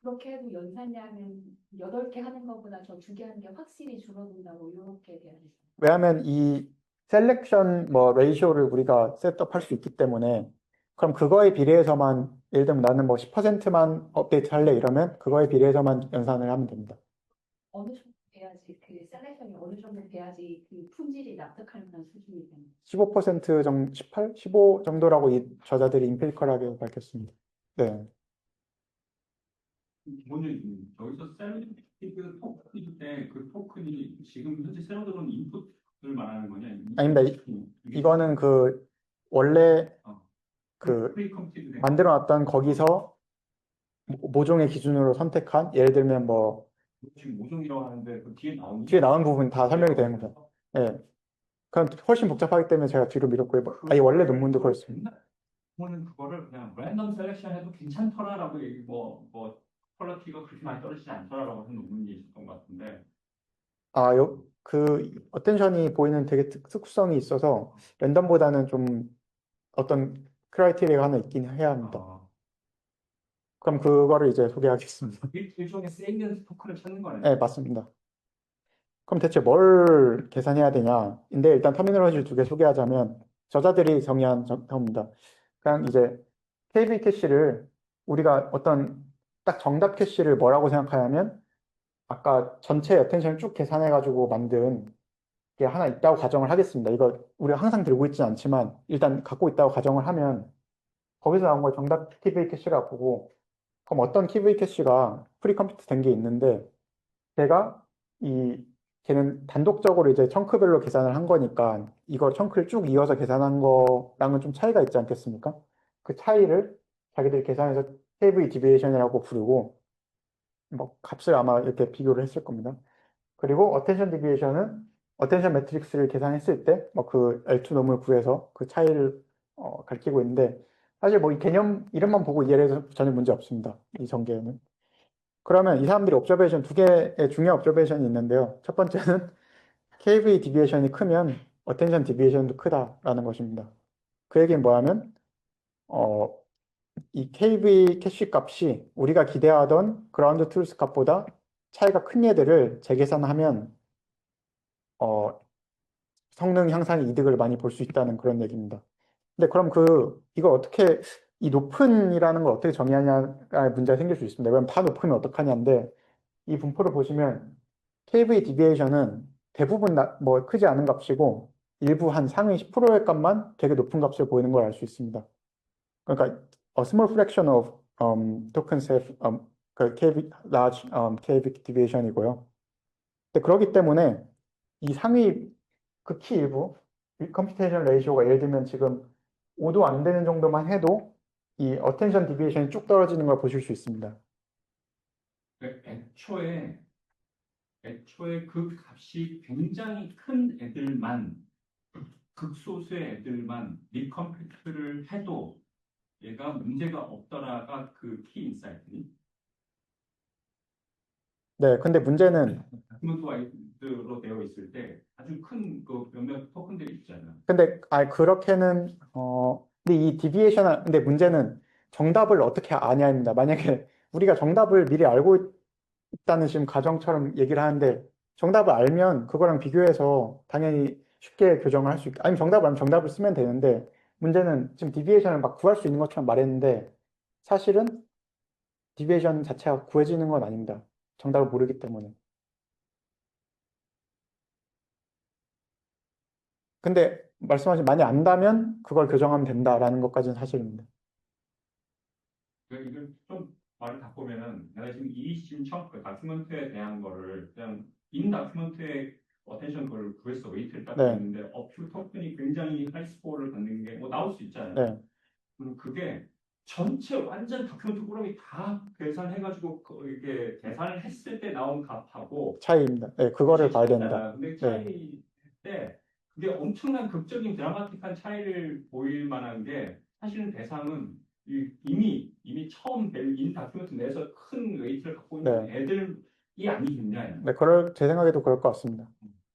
그렇게 해도 연산량은 8개 하는 것보다 저 2개 하는 게 확실히 줄어든다고 이렇게 돼야 되죠. 왜냐하면 이 셀렉션 뭐 레이쇼를 우리가 셋업할 수 있기 때문에 그럼 그거에 비례해서만 예를 들면 나는 뭐 10%만 업데이트 할래 이러면 그거에 비례해서만 연산을 하면 됩니다. 어느 정도 돼야지 그 셀렉션이 어느 정도 돼야지 그 품질이 납득할 만한 수준이 되는 15% 정도, 18, 15 정도라고 이 저자들이 임피리컬하게 밝혔습니다. 네. 기본적인 여기서 셀렉티브 토큰일 때 그 토큰이 지금 현재 새로 들어온 인풋을 말하는 거냐? 아닙니다. 이거는 그 원래 그 프리컴퓨팅 만들어놨던 거기서 모종의 기준으로 선택한 예를 들면 뭐 지금 모종이라고 하는데 그 뒤에 나온 부분 다 설명이 되는 거죠. 예. 그럼 훨씬 복잡하기 때문에 제가 뒤로 미뤘고요. 아니 원래 논문도 그렇습니다. 보는 그거를 그냥 랜덤 셀렉션 해도 괜찮더라라고 뭐 퀄리티가 그렇게 많이 떨어지지 않더라라고 하는 논문이 있었던 것 같은데 그 어텐션이 보이는 되게 특수성이 있어서 랜덤보다는 좀 어떤 크라이테리아가 하나 있긴 해야 합니다. 그럼 그거를 이제 소개하겠습니다. 일종의 세이언스 토큰을 찾는 거네. 네, 맞습니다. 그럼 대체 뭘 계산해야 되냐인데 일단 터미널로지를 2개 소개하자면 저자들이 정의한 겁니다. 그냥 이제 KB 캐시를 우리가 어떤 딱 정답 캐시를 뭐라고 생각하냐면 아까 전체 어텐션을 쭉 계산해가지고 만든 게 하나 있다고 가정을 하겠습니다. 이거 우리가 항상 들고 있지는 않지만 일단 갖고 있다고 가정을 하면 거기서 나온 걸 정답 KV 캐시라고 보고 그럼 어떤 KV 캐시가 프리컴퓨트 된 게 있는데 걔가 걔는 단독적으로 이제 청크별로 계산을 한 거니까 이걸 청크를 쭉 이어서 계산한 거랑은 좀 차이가 있지 않겠습니까? 그 차이를 자기들이 계산해서 KV 디비에이션이라고 부르고 뭐 값을 아마 이렇게 비교를 했을 겁니다. 그리고 어텐션 디비에이션은 어텐션 매트릭스를 계산했을 때 뭐 그 L2 놈을 구해서 그 차이를 가리키고 있는데 사실 뭐 이 개념 이름만 보고 이해를 해서 전혀 문제 없습니다. 이 전개는. 그러면 이 사람들이 옵저베이션 2개의 중요한 옵저베이션이 있는데요. 첫 번째는 KV 디비에이션이 크면 어텐션 디비에이션도 크다라는 것입니다. 그 얘기는 뭐냐면 이 KV 캐시 값이 우리가 기대하던 그라운드 트루스 값보다 차이가 큰 얘들을 재계산하면 어, 성능 향상의 이득을 많이 볼 수 있다는 그런 얘기입니다. 근데 그럼 이걸 어떻게 이 높은이라는 걸 어떻게 정의하냐가 문제가 생길 수 있습니다. 그럼 다 높으면 어떡하냐인데 이 분포를 보시면 KV 디비에이션은 대부분 뭐 크지 않은 값이고 일부 한 상위 10%의 값만 되게 높은 값을 보이는 걸 알 수 있습니다. 그러니까 a small fraction of tokens have 그 KV, large KV deviation이고요. 근데 그렇기 때문에 이 상위 극히 일부 컴퓨테이션 레이쇼가 예를 들면 지금 5도 안 되는 정도만 해도 이 attention deviation이 쭉 떨어지는 걸 보실 수 있습니다. 애초에 그 값이 굉장히 큰 애들만, 극소수의 애들만 리컴퓨트를 해도 얘가 문제가 없더라가 그 키 인사이트니. 네, 근데 문제는 다큐멘트 와이드로 되어 있을 때 아주 큰 그 몇몇 토큰들이 있잖아. 근데 그렇게는 근데 이 디비에이션 근데 문제는 정답을 어떻게 아냐입니다. 만약에 우리가 정답을 미리 알고 있다는 지금 가정처럼 얘기를 하는데 정답을 알면 그거랑 비교해서 당연히 쉽게 교정을 할 수 있고 아니면 정답을 알면 정답을 쓰면 되는데 문제는 지금 디비에이션을 막 구할 수 있는 것처럼 말했는데 사실은 디비에이션 자체가 구해지는 건 아닙니다. 정답을 모르기 때문에. 근데 말씀하신 많이 안다면 그걸 교정하면 된다라는 것까지는 사실입니다. 이걸 좀 말을 바꾸면은 내가 지금 이 신청 다큐멘트에 대한 거를 그냥 인 다큐멘트에 어텐션 걸 구했어. 웨이트를 딱 네, 구했는데 어플 토큰이 굉장히 하이 스코어를 받는 게 뭐 나올 수 있잖아요. 네, 그럼 그게 전체 완전 다큐멘트 꾸러미 다 계산해가지고 이게 계산을 했을 때 나온 값하고 차이입니다. 네, 그거를 봐야 됩니다. 차이잖아. 근데 네, 차이 때 그게 엄청난 극적인 드라마틱한 차이를 보일 만한 게 사실은 대상은 이미 처음 인 다큐멘트 내에서 큰 웨이트를 갖고 있는 네, 애들이 아니겠냐. 네, 제 생각에도 그럴 것 같습니다.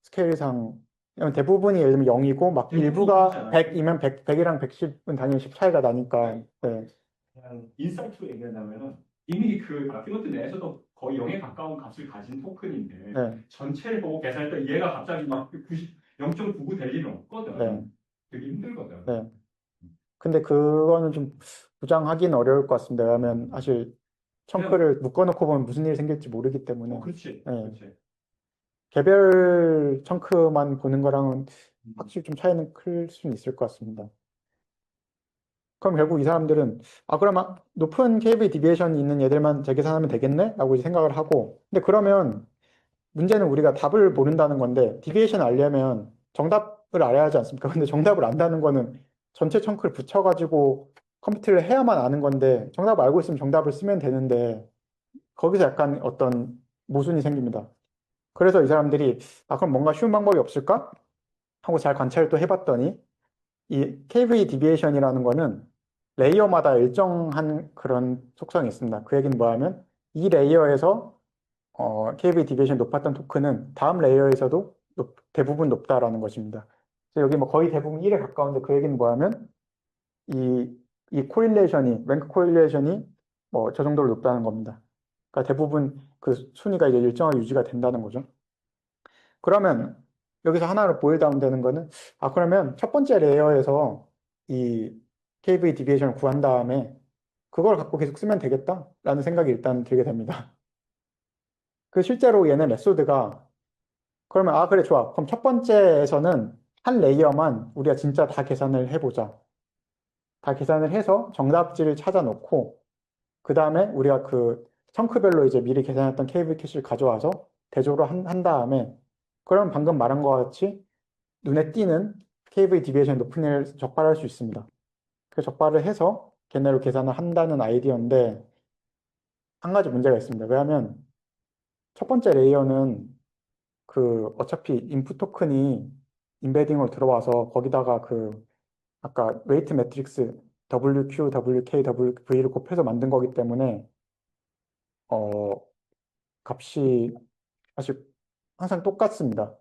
스케일상 왜냐면 대부분이 예를 들면 0이고 막 대부분이 일부가 그렇잖아요. 100이면 100이랑 110은 당연히 10 차이가 나니까. 네, 그냥 인사이트로 얘기하자면은 이미 그 다큐멘트 내에서도 거의 0에 가까운 값을 가진 토큰인데 네, 전체를 보고 계산할 때 얘가 갑자기 막 0.99 될 일은 없거든. 네, 되게 힘들거든. 네. 근데 그거는 좀 부장하기는 어려울 것 같습니다. 왜냐하면 사실 청크를 묶어놓고 보면 무슨 일이 생길지 모르기 때문에. 그렇지. 네. 그렇지. 개별 청크만 보는 거랑은 음. 확실히 좀 차이는 클 수는 있을 것 같습니다. 그럼 결국 이 사람들은 그럼 높은 KB 디비에이션이 있는 얘들만 재계산하면 되겠네? 라고 이제 생각을 하고 근데 그러면 문제는 우리가 답을 모른다는 건데 디비에이션을 알려면 정답을 알아야 하지 않습니까? 근데 정답을 안다는 거는 전체 청크를 붙여가지고 컴퓨터를 해야만 아는 건데 정답을 알고 있으면 정답을 쓰면 되는데 거기서 약간 어떤 모순이 생깁니다. 그래서 이 사람들이 그럼 뭔가 쉬운 방법이 없을까? 하고 잘 관찰을 또 해봤더니 이 KV 디비에이션이라는 거는 레이어마다 일정한 그런 속성이 있습니다. 그 얘기는 뭐냐면 이 레이어에서 KV 디비에이션 높았던 토큰은 다음 레이어에서도 대부분 높다라는 것입니다. 그래서 여기 뭐 거의 대부분 1에 가까운데 그 얘기는 뭐냐면 이 코릴레이션이 랭크 코릴레이션이 뭐 저 정도로 높다는 겁니다. 그러니까 대부분 그 순위가 이제 일정하게 유지가 된다는 거죠. 그러면 여기서 하나로 보일 다운 되는 거는 그러면 첫 번째 레이어에서 이 KV 디비에이션을 구한 다음에 그걸 갖고 계속 쓰면 되겠다라는 생각이 일단 들게 됩니다. 그 실제로 얘네 메소드가 그러면 그래 좋아. 그럼 첫 번째에서는 한 레이어만 우리가 진짜 다 계산을 해보자. 다 계산을 해서 정답지를 찾아놓고 그 다음에 우리가 그 청크별로 이제 미리 계산했던 KV 캐시를 가져와서 대조를 한 다음에 그럼 방금 말한 것 같이 눈에 띄는 KV 디비에이션 높은 애를 적발할 수 있습니다. 그 적발을 해서 걔네로 계산을 한다는 아이디어인데 한 가지 문제가 있습니다. 왜냐하면 첫 번째 레이어는 그 어차피 인풋 토큰이 임베딩으로 들어와서 거기다가 그 아까 웨이트 매트릭스 WQ, WK, WV를 곱해서 만든 거기 때문에 어 값이 사실 항상 똑같습니다.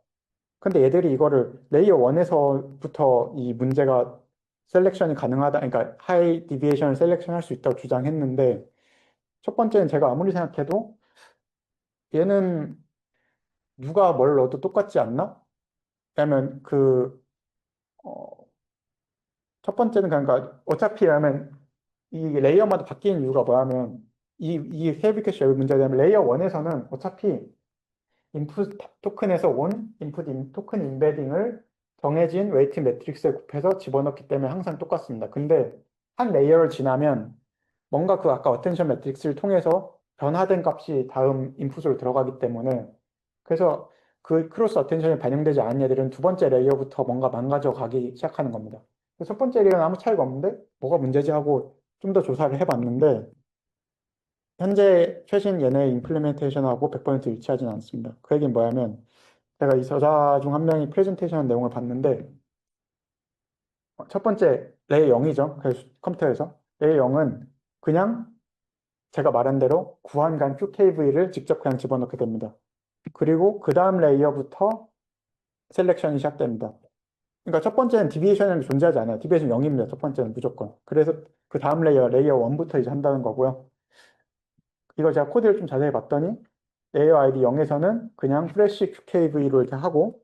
근데 얘들이 이거를 레이어 1에서부터 이 문제가 셀렉션이 가능하다, 그러니까 하이 디비에이션을 셀렉션할 수 있다고 주장했는데 첫 번째는 제가 아무리 생각해도 얘는 누가 뭘 넣어도 똑같지 않나? 왜냐면 첫 번째는 그러니까 어차피 하면 이 레이어마다 바뀌는 이유가 뭐냐면 이 헤비 캐시 여기 문제가 되면 레이어 1에서는 어차피 인풋 토큰에서 온 인풋 토큰 인베딩을 정해진 웨이팅 매트릭스에 곱해서 집어넣기 때문에 항상 똑같습니다. 근데 한 레이어를 지나면 뭔가 그 아까 어텐션 매트릭스를 통해서 변화된 값이 다음 인풋으로 들어가기 때문에 그래서 그 크로스 어텐션이 반영되지 않은 애들은 두 번째 레이어부터 뭔가 망가져 가기 시작하는 겁니다. 그래서 첫 번째 레이어는 아무 차이가 없는데 뭐가 문제지 하고 좀 더 조사를 해봤는데 현재 최신 얘네 임플리멘테이션하고 100% 일치하진 않습니다. 그 얘기는 뭐냐면 제가 이 저자 중 한 명이 프레젠테이션 내용을 봤는데 첫 번째 레이어 0이죠. 그래서 컴퓨터에서 레이어 0은 그냥 제가 말한 대로 구한간 QKV를 직접 그냥 집어넣게 됩니다. 그리고 그 다음 레이어부터 셀렉션이 시작됩니다. 그러니까 첫 번째는 디비에이션이 존재하지 않아요. 디비에이션 0입니다. 첫 번째는 무조건. 그래서 그 다음 레이어 1부터 이제 한다는 거고요. 이거 제가 코드를 좀 자세히 봤더니 레이어 아이디 0에서는 그냥 프레시 QKV로 이렇게 하고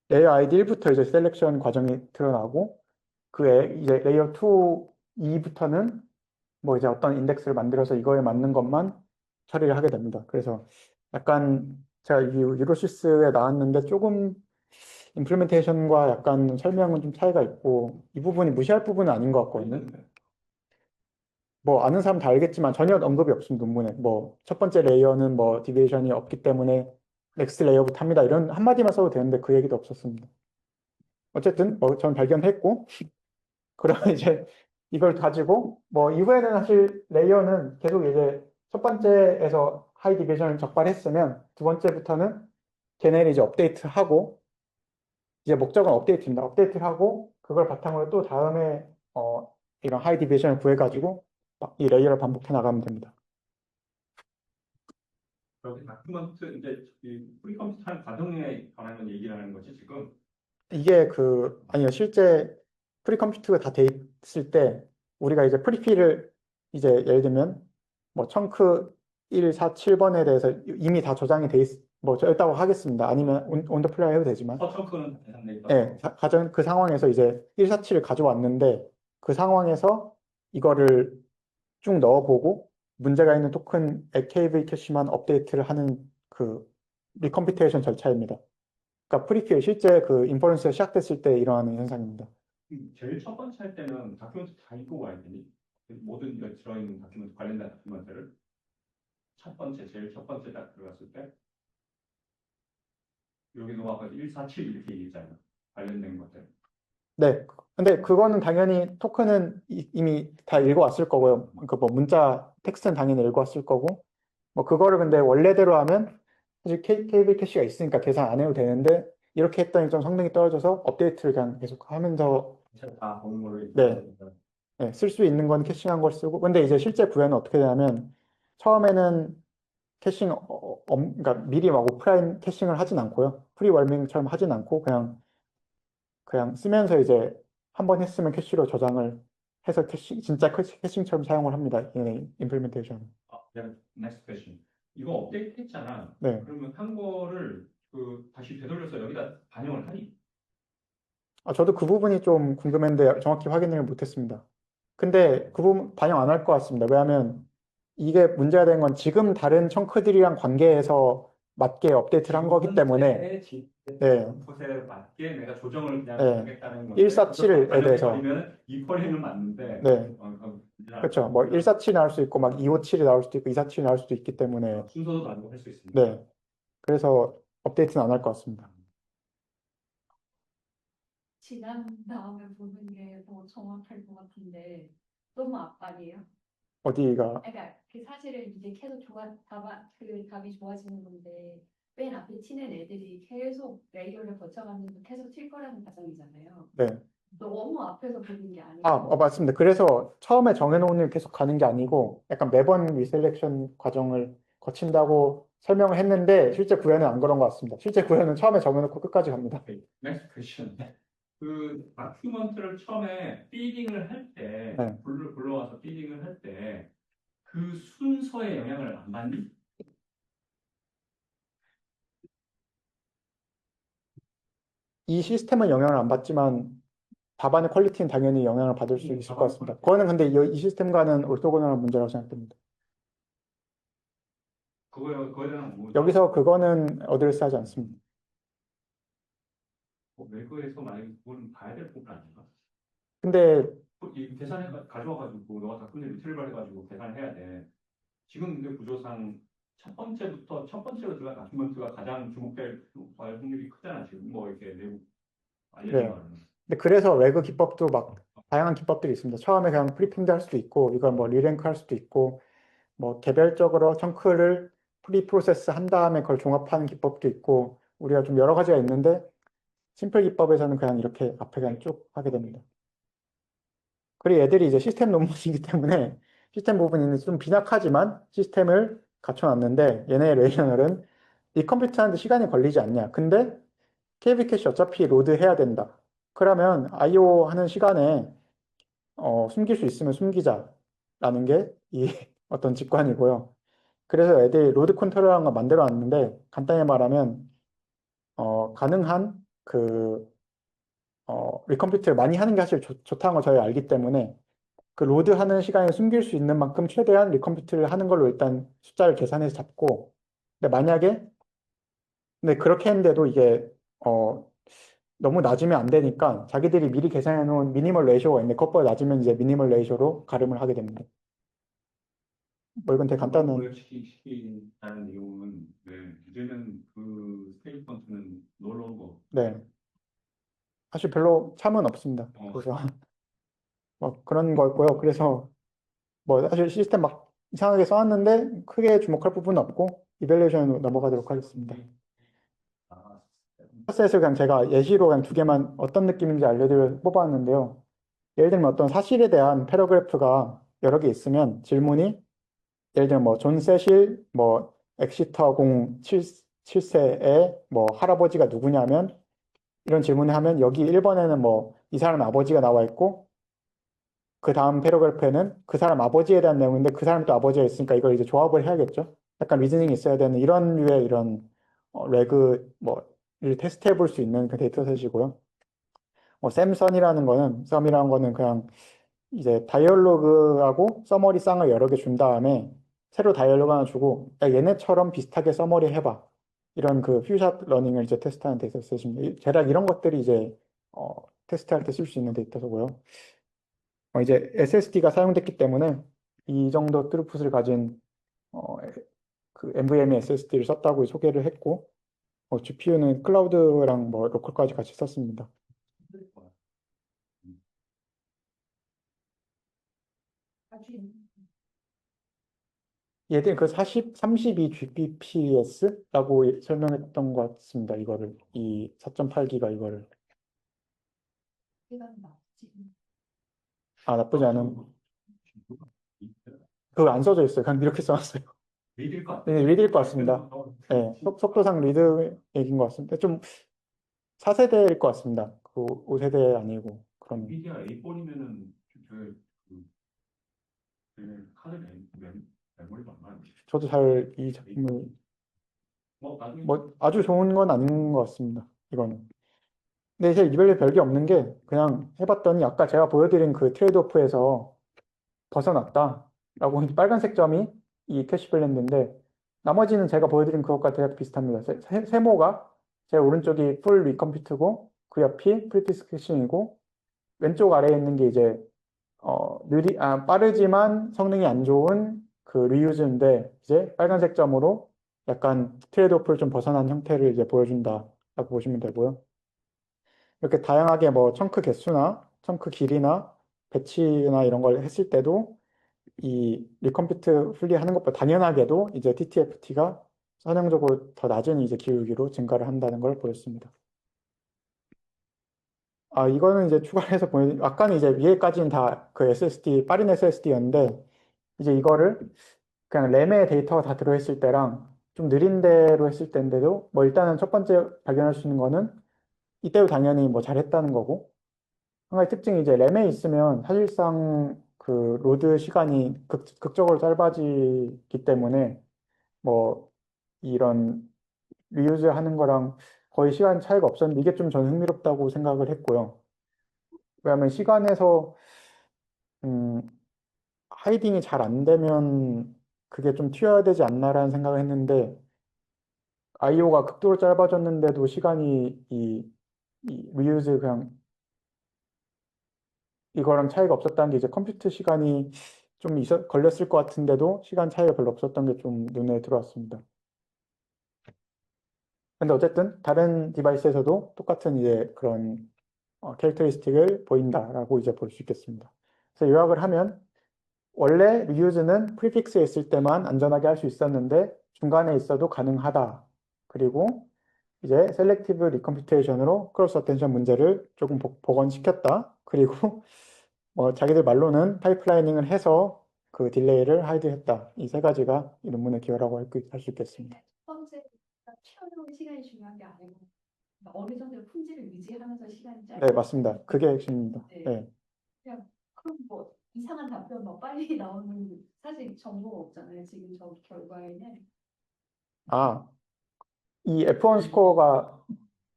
레이어 아이디 1부터 이제 셀렉션 과정이 드러나고 이제 레이어 2부터는 뭐 이제 어떤 인덱스를 만들어서 이거에 맞는 것만 처리를 하게 됩니다. 그래서 약간 제가 이 유로시스에 나왔는데 조금 임플리멘테이션과 약간 설명은 좀 차이가 있고 이 부분이 무시할 부분은 아닌 것 같거든요. 뭐 아는 사람 다 알겠지만 전혀 언급이 없습니다. 논문에. 뭐 첫 번째 레이어는 뭐 디비에이션이 없기 때문에 넥스트 레이어부터 합니다. 이런 한마디만 써도 되는데 그 얘기도 없었습니다. 어쨌든 뭐 전 발견했고 그러면 이제 이걸 가지고 뭐 이후에는 사실 레이어는 계속 이제 첫 번째에서 하이 디비전을 적발했으면 두 번째부터는 걔네를 이제 업데이트하고 이제 목적은 업데이트입니다. 업데이트를 하고 그걸 바탕으로 또 다음에 이런 하이 디비전을 구해가지고 이 레이어를 반복해 나가면 됩니다. 여기 다큐먼트 이제 이 프리컴퓨터한 과정에 관한 얘기를 하는 거지 지금. 이게 아니요, 실제 프리컴퓨터가 다 돼 있을 때 우리가 이제 프리피를 이제 예를 들면 뭐 청크 1, 4, 7번에 대해서 이미 다 저장이 뭐 있다고 하겠습니다. 아니면 온 더 플라이 해도 되지만 서청크는 계산돼 있다. 네, 가정 그 상황에서 이제 147을 가져왔는데 그 상황에서 이거를 쭉 넣어보고 문제가 있는 토큰 KV 캐시만 업데이트를 하는 그 리컴퓨테이션 절차입니다. 그러니까 프리큐 실제 그 인퍼런스가 시작됐을 때 일어나는 현상입니다. 제일 첫 번째 할 때는 다큐멘트 다 읽고 와야 되니? 모든 이거 들어있는 다큐멘트 관련된 다큐멘트를 제일 첫 번째 딱 들어갔을 때 여기도 와서 147 이렇게 얘기했잖아요. 관련된 것들. 네. 근데 그거는 당연히 토큰은 이미 다 읽어왔을 거고요. 그 뭐 문자 텍스트는 당연히 읽어왔을 거고 뭐 그거를 근데 원래대로 하면 사실 KB 캐시가 있으니까 계산 안 해도 되는데 이렇게 했더니 좀 성능이 떨어져서 업데이트를 그냥 계속 하면서 다 공모를 네, 쓸 수 있는 건 캐싱한 걸 쓰고 근데 이제 실제 구현은 어떻게 되냐면 처음에는 그러니까 미리 막 오프라인 캐싱을 하진 않고요. 프리월밍처럼 하진 않고 그냥 쓰면서 이제 한 번 했으면 캐시로 저장을 해서 진짜 캐싱처럼 사용을 합니다. 얘네 임플리멘테이션. next question. 이거 업데이트 했잖아. 네. 그러면 한 거를 다시 되돌려서 여기다 반영을 하니? 저도 그 부분이 좀 궁금했는데 정확히 확인을 못했습니다. 근데 그 부분 반영 안 할 것 같습니다. 왜냐하면 이게 문제가 된 건 지금 다른 청크들이랑 관계해서 맞게 업데이트를 한 거기 때문에 네. 인풋에 맞게 내가 조정을 그냥 네. 하겠다는 건데 147에 대해서 이 퀄리는 맞는데 네. 그렇죠. 뭐 147이 나올 수 있고 막 257이 나올 수도 있고 247이 나올 수도 있기 때문에 순서도 다르고 할 수 있습니다. 네. 그래서 업데이트는 안 할 것 같습니다. 지난 다음에 보는 게 더 정확할 것 같은데 너무 앞발이에요. 어디가 그러니까 그 사실은 이제 계속 그 답이 좋아지는 건데 맨 앞에 치는 애들이 계속 레이어를 거쳐가면서 계속 칠 거라는 가정이잖아요. 네. 너무 앞에서 보는 게 아니고 맞습니다. 그래서 처음에 정해놓은 일 계속 가는 게 아니고 약간 매번 리셀렉션 과정을 거친다고 설명을 했는데 실제 구현은 안 그런 것 같습니다. 실제 구현은 처음에 정해놓고 끝까지 갑니다. Next question. 그 다큐먼트를 처음에 피딩을 할 때, 네. 불러와서 피딩을 할 때, 그 순서에 영향을 안 받니? 이 시스템은 영향을 안 받지만 답안의 퀄리티는 당연히 영향을 받을 수 있을 것 같습니다. 그거는 근데 이 시스템과는 orthogonal한 문제라고 생각됩니다. 그거에 대한 뭐, 여기서 그거는 어드레스하지 않습니다. 외국에서 만약에 그거는 봐야 될 부분 아닌가? 근데 이 계산해 가져와가지고 너가 다큐멘터리 리트리벌 해가지고 계산해야 돼. 지금 근데 구조상 첫 번째로 들어간 다큐멘트가 가장 주목될 확률이 크잖아. 지금 뭐 이렇게 내부 알려진 그래요. 거는. 근데 그래서 레그 기법도 막 다양한 기법들이 있습니다. 처음에 그냥 프리핑도 할 수도 있고, 이걸 뭐 리랭크 할 수도 있고, 뭐 개별적으로 청크를 프리 프로세스 한 다음에 그걸 종합하는 기법도 있고, 우리가 좀 여러 가지가 있는데, 심플 기법에서는 그냥 이렇게 앞에 그냥 쭉 하게 됩니다. 그리고 얘들이 이제 시스템 논문이기 때문에 시스템 부분이 좀 빈약하지만 시스템을 갖춰놨는데, 얘네 레이셔널은 리컴퓨트 하는데 시간이 걸리지 않냐. 근데 KB 캐시 어차피 로드 해야 된다. 그러면 IO 하는 시간에 숨길 수 있으면 숨기자라는 게 이 어떤 직관이고요. 그래서 애들이 로드 컨트롤하는 거 만들어 놨는데 간단히 말하면 가능한 그 리컴퓨트를 많이 하는 게 사실 좋다는 걸 저희 알기 때문에 그 로드하는 시간에 숨길 수 있는 만큼 최대한 리컴퓨트를 하는 걸로 일단 숫자를 계산해서 잡고 근데 만약에 근데 그렇게 했는데도 이게 어, 너무 낮으면 안 되니까 자기들이 미리 계산해 놓은 미니멀 레이쇼가 있는데 그것보다 낮으면 이제 미니멀 레이쇼로 가름을 하게 됩니다. 뭐 이건 되게 간단한 고역시키는 이유는 이제는 그 스테이트 컨트는 놀러온 네 사실 별로 참은 없습니다. 그래서 뭐 그런 거였고요. 그래서 뭐 사실 시스템 막 이상하게 써놨는데 크게 주목할 부분은 없고 이밸리에이션으로 넘어가도록 하겠습니다. 셋을 그냥 제가 예시로 그냥 두 개만 어떤 느낌인지 알려드려 뽑아왔는데요. 예를 들면 어떤 사실에 대한 패러그래프가 여러 개 있으면 질문이 예를 들면 뭐 존 세실 뭐 엑시터 공 7세의 뭐 할아버지가 누구냐면 이런 질문을 하면 여기 1번에는 뭐 이 사람 아버지가 나와 있고 그 다음 패러그래프에는 그 사람 아버지에 대한 내용인데 그 사람이 또 아버지가 있으니까 이걸 이제 조합을 해야겠죠. 약간 리즈닝이 있어야 되는 이런 류의 이런 레그 뭐를 테스트해 볼 수 있는 그 데이터셋이고요. 썸이라는 거는 그냥 이제 다이얼로그하고 서머리 쌍을 여러 개 준 다음에 새로 다이얼로그 하나 주고 야, 얘네처럼 비슷하게 서머리 해봐. 이런 그 퓨샷 러닝을 이제 테스트하는 데이터셋입니다. 대략 이런 것들이 이제 테스트할 때 쓸 수 있는 데이터고요. 이제 SSD가 사용됐기 때문에 이 정도 트루풋을 가진 어, 그 NVMe SSD를 썼다고 소개를 했고 GPU는 클라우드랑 뭐 로컬까지 같이 썼습니다. 아주 얘들 그 32 Gbps라고 설명했던 것 같습니다. 이거를 이 4.8기가 이거를 시간 나지. 나쁘지 않은 그거 안 써져 있어요. 그냥 이렇게 써놨어요. 리드일 것 같아. 네, 리드일 것 같습니다. 네, 속도상 리드 얘기인 것 같습니다. 좀 4세대일 것 같습니다. 그 5세대 아니고 그런 엔비디아 A4이면은 카드 메모리가 얼마나 되지? 저도 잘 이 작품을 나중에 뭐 아주 좋은 건 아닌 것 같습니다. 이거는. 근데 이제 이별로 별게 없는 게 그냥 해봤더니 아까 제가 보여드린 그 트레이드오프에서 벗어났다라고 빨간색 점이 이 캐시 블렌드인데 나머지는 제가 보여드린 그것과 대략 비슷합니다. 세모가 제 오른쪽이 풀 리컴퓨트고 그 옆이 프리디스크션이고 왼쪽 아래에 있는 게 이제 빠르지만 성능이 안 좋은 그 리유즈인데 이제 빨간색 점으로 약간 트레이드오프를 좀 벗어난 형태를 이제 보여준다라고 보시면 되고요. 이렇게 다양하게 뭐 청크 개수나 청크 길이나 배치나 이런 걸 했을 때도 이 리컴퓨트 분리하는 것보다 당연하게도 이제 TTFT가 선형적으로 더 낮은 이제 기울기로 증가를 한다는 걸 보였습니다. 이거는 이제 추가해서 아까는 이제 위에까지는 다 그 SSD, 빠른 SSD였는데 이제 이거를 그냥 램에 데이터가 다 들어있을 때랑 좀 느린 대로 했을 때인데도 뭐 일단은 첫 번째 발견할 수 있는 거는 이때도 당연히 뭐 잘했다는 거고 한 가지 특징이 이제 램에 있으면 사실상 그 로드 시간이 극적으로 짧아지기 때문에 뭐 이런 리유즈 하는 거랑 거의 시간 차이가 없었는데 이게 좀 저는 흥미롭다고 생각을 했고요. 왜냐하면 시간에서 음, 하이딩이 잘 안 되면 그게 좀 튀어야 되지 않나라는 생각을 했는데 IO가 극도로 짧아졌는데도 시간이 이 리유즈 그냥 이거랑 차이가 없었다는 게 이제 컴퓨터 시간이 좀 걸렸을 것 같은데도 시간 차이가 별로 없었던 게 좀 눈에 들어왔습니다. 근데 어쨌든 다른 디바이스에서도 똑같은 이제 그런 캐릭터리스틱을 보인다라고 이제 볼 수 있겠습니다. 그래서 요약을 하면 원래 리유즈는 프리픽스에 있을 때만 안전하게 할 수 있었는데 중간에 있어도 가능하다. 그리고 이제 셀렉티브 리컴퓨테이션으로 크로스 어텐션 문제를 조금 복원시켰다. 그리고 자기들 말로는 파이프라이닝을 해서 그 딜레이를 하이드했다. 이 세 가지가 이 논문의 기여라고 할 수 있겠습니다. 첫 번째, 튀어나오는 시간이 중요한 게 아니고 그러니까 어느 정도 품질을 유지하면서 시간이 짧아. 네, 맞습니다. 그게 핵심입니다. 네. 네. 그냥 그럼 뭐 이상한 답변 뭐 빨리 나오는 사실 정보가 없잖아요. 지금 저 결과에는. 아, 이 F1 스코어가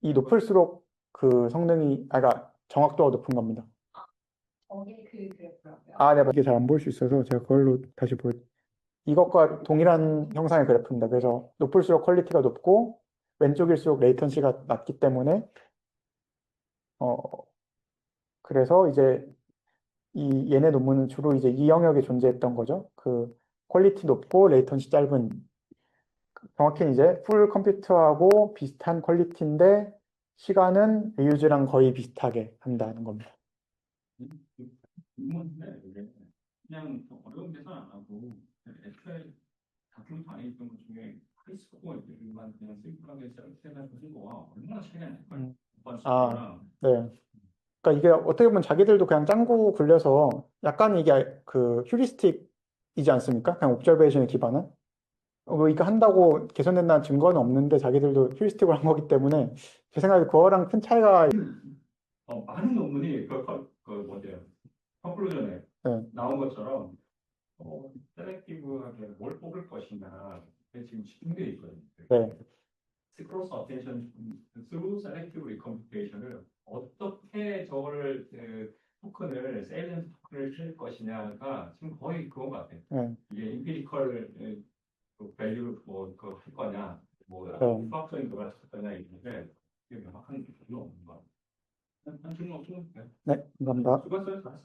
이 높을수록 그 성능이, 그러니까 정확도가 높은 겁니다. 저게 그 그래프라고요. 아, 네, 이게 잘 안 보일 수 있어서 제가 그걸로 다시 이것과 동일한 형상의 그래프입니다. 그래서 높을수록 퀄리티가 높고 왼쪽일수록 레이턴시가 낮기 때문에 어, 그래서 이제 얘네 논문은 주로 이제 이 영역에 존재했던 거죠. 그 퀄리티 높고 레이턴시 짧은 정확히 이제 풀 컴퓨터하고 비슷한 퀄리티인데 시간은 리유즈랑 거의 비슷하게 한다는 겁니다. 의문인데 이게 그냥 어려운 계산 안 하고 애초에 다큐멘트 안에 있던 것 중에 하이스코어만 그냥 심플하게 셀렉트해가지고 쓴 거와 얼마나 차이가 날까요? 아, 네. 그러니까 이게 어떻게 보면 자기들도 그냥 짱구 굴려서 약간 이게 그 휴리스틱이지 않습니까? 그냥 옵저베이션에 기반한. 이거 한다고 개선된다는 증거는 없는데 자기들도 휴리스틱을 한 거기 때문에 제 생각에 그거랑 큰 차이가 많은 논문이 그 뭐죠? 컨클루전에 네, 나온 것처럼 셀렉티브하게 뭘 뽑을 것이냐 그게 지금 집중되어 있거든요. 네, 크로스 어텐션 through selective recomputation을 어떻게 저거를 토큰을 세일런트 토큰을 쓸 것이냐가 지금 거의 그건 것 같아요. 네, 이게 임피리컬 밸류 뭐그할 거냐 뭐 네. 수학적인 거를 할 거냐 이게 명확한 기준이 없는 거 같아요. 한 질문 없으면 돼요. 네, 감사합니다. 수고하셨어요.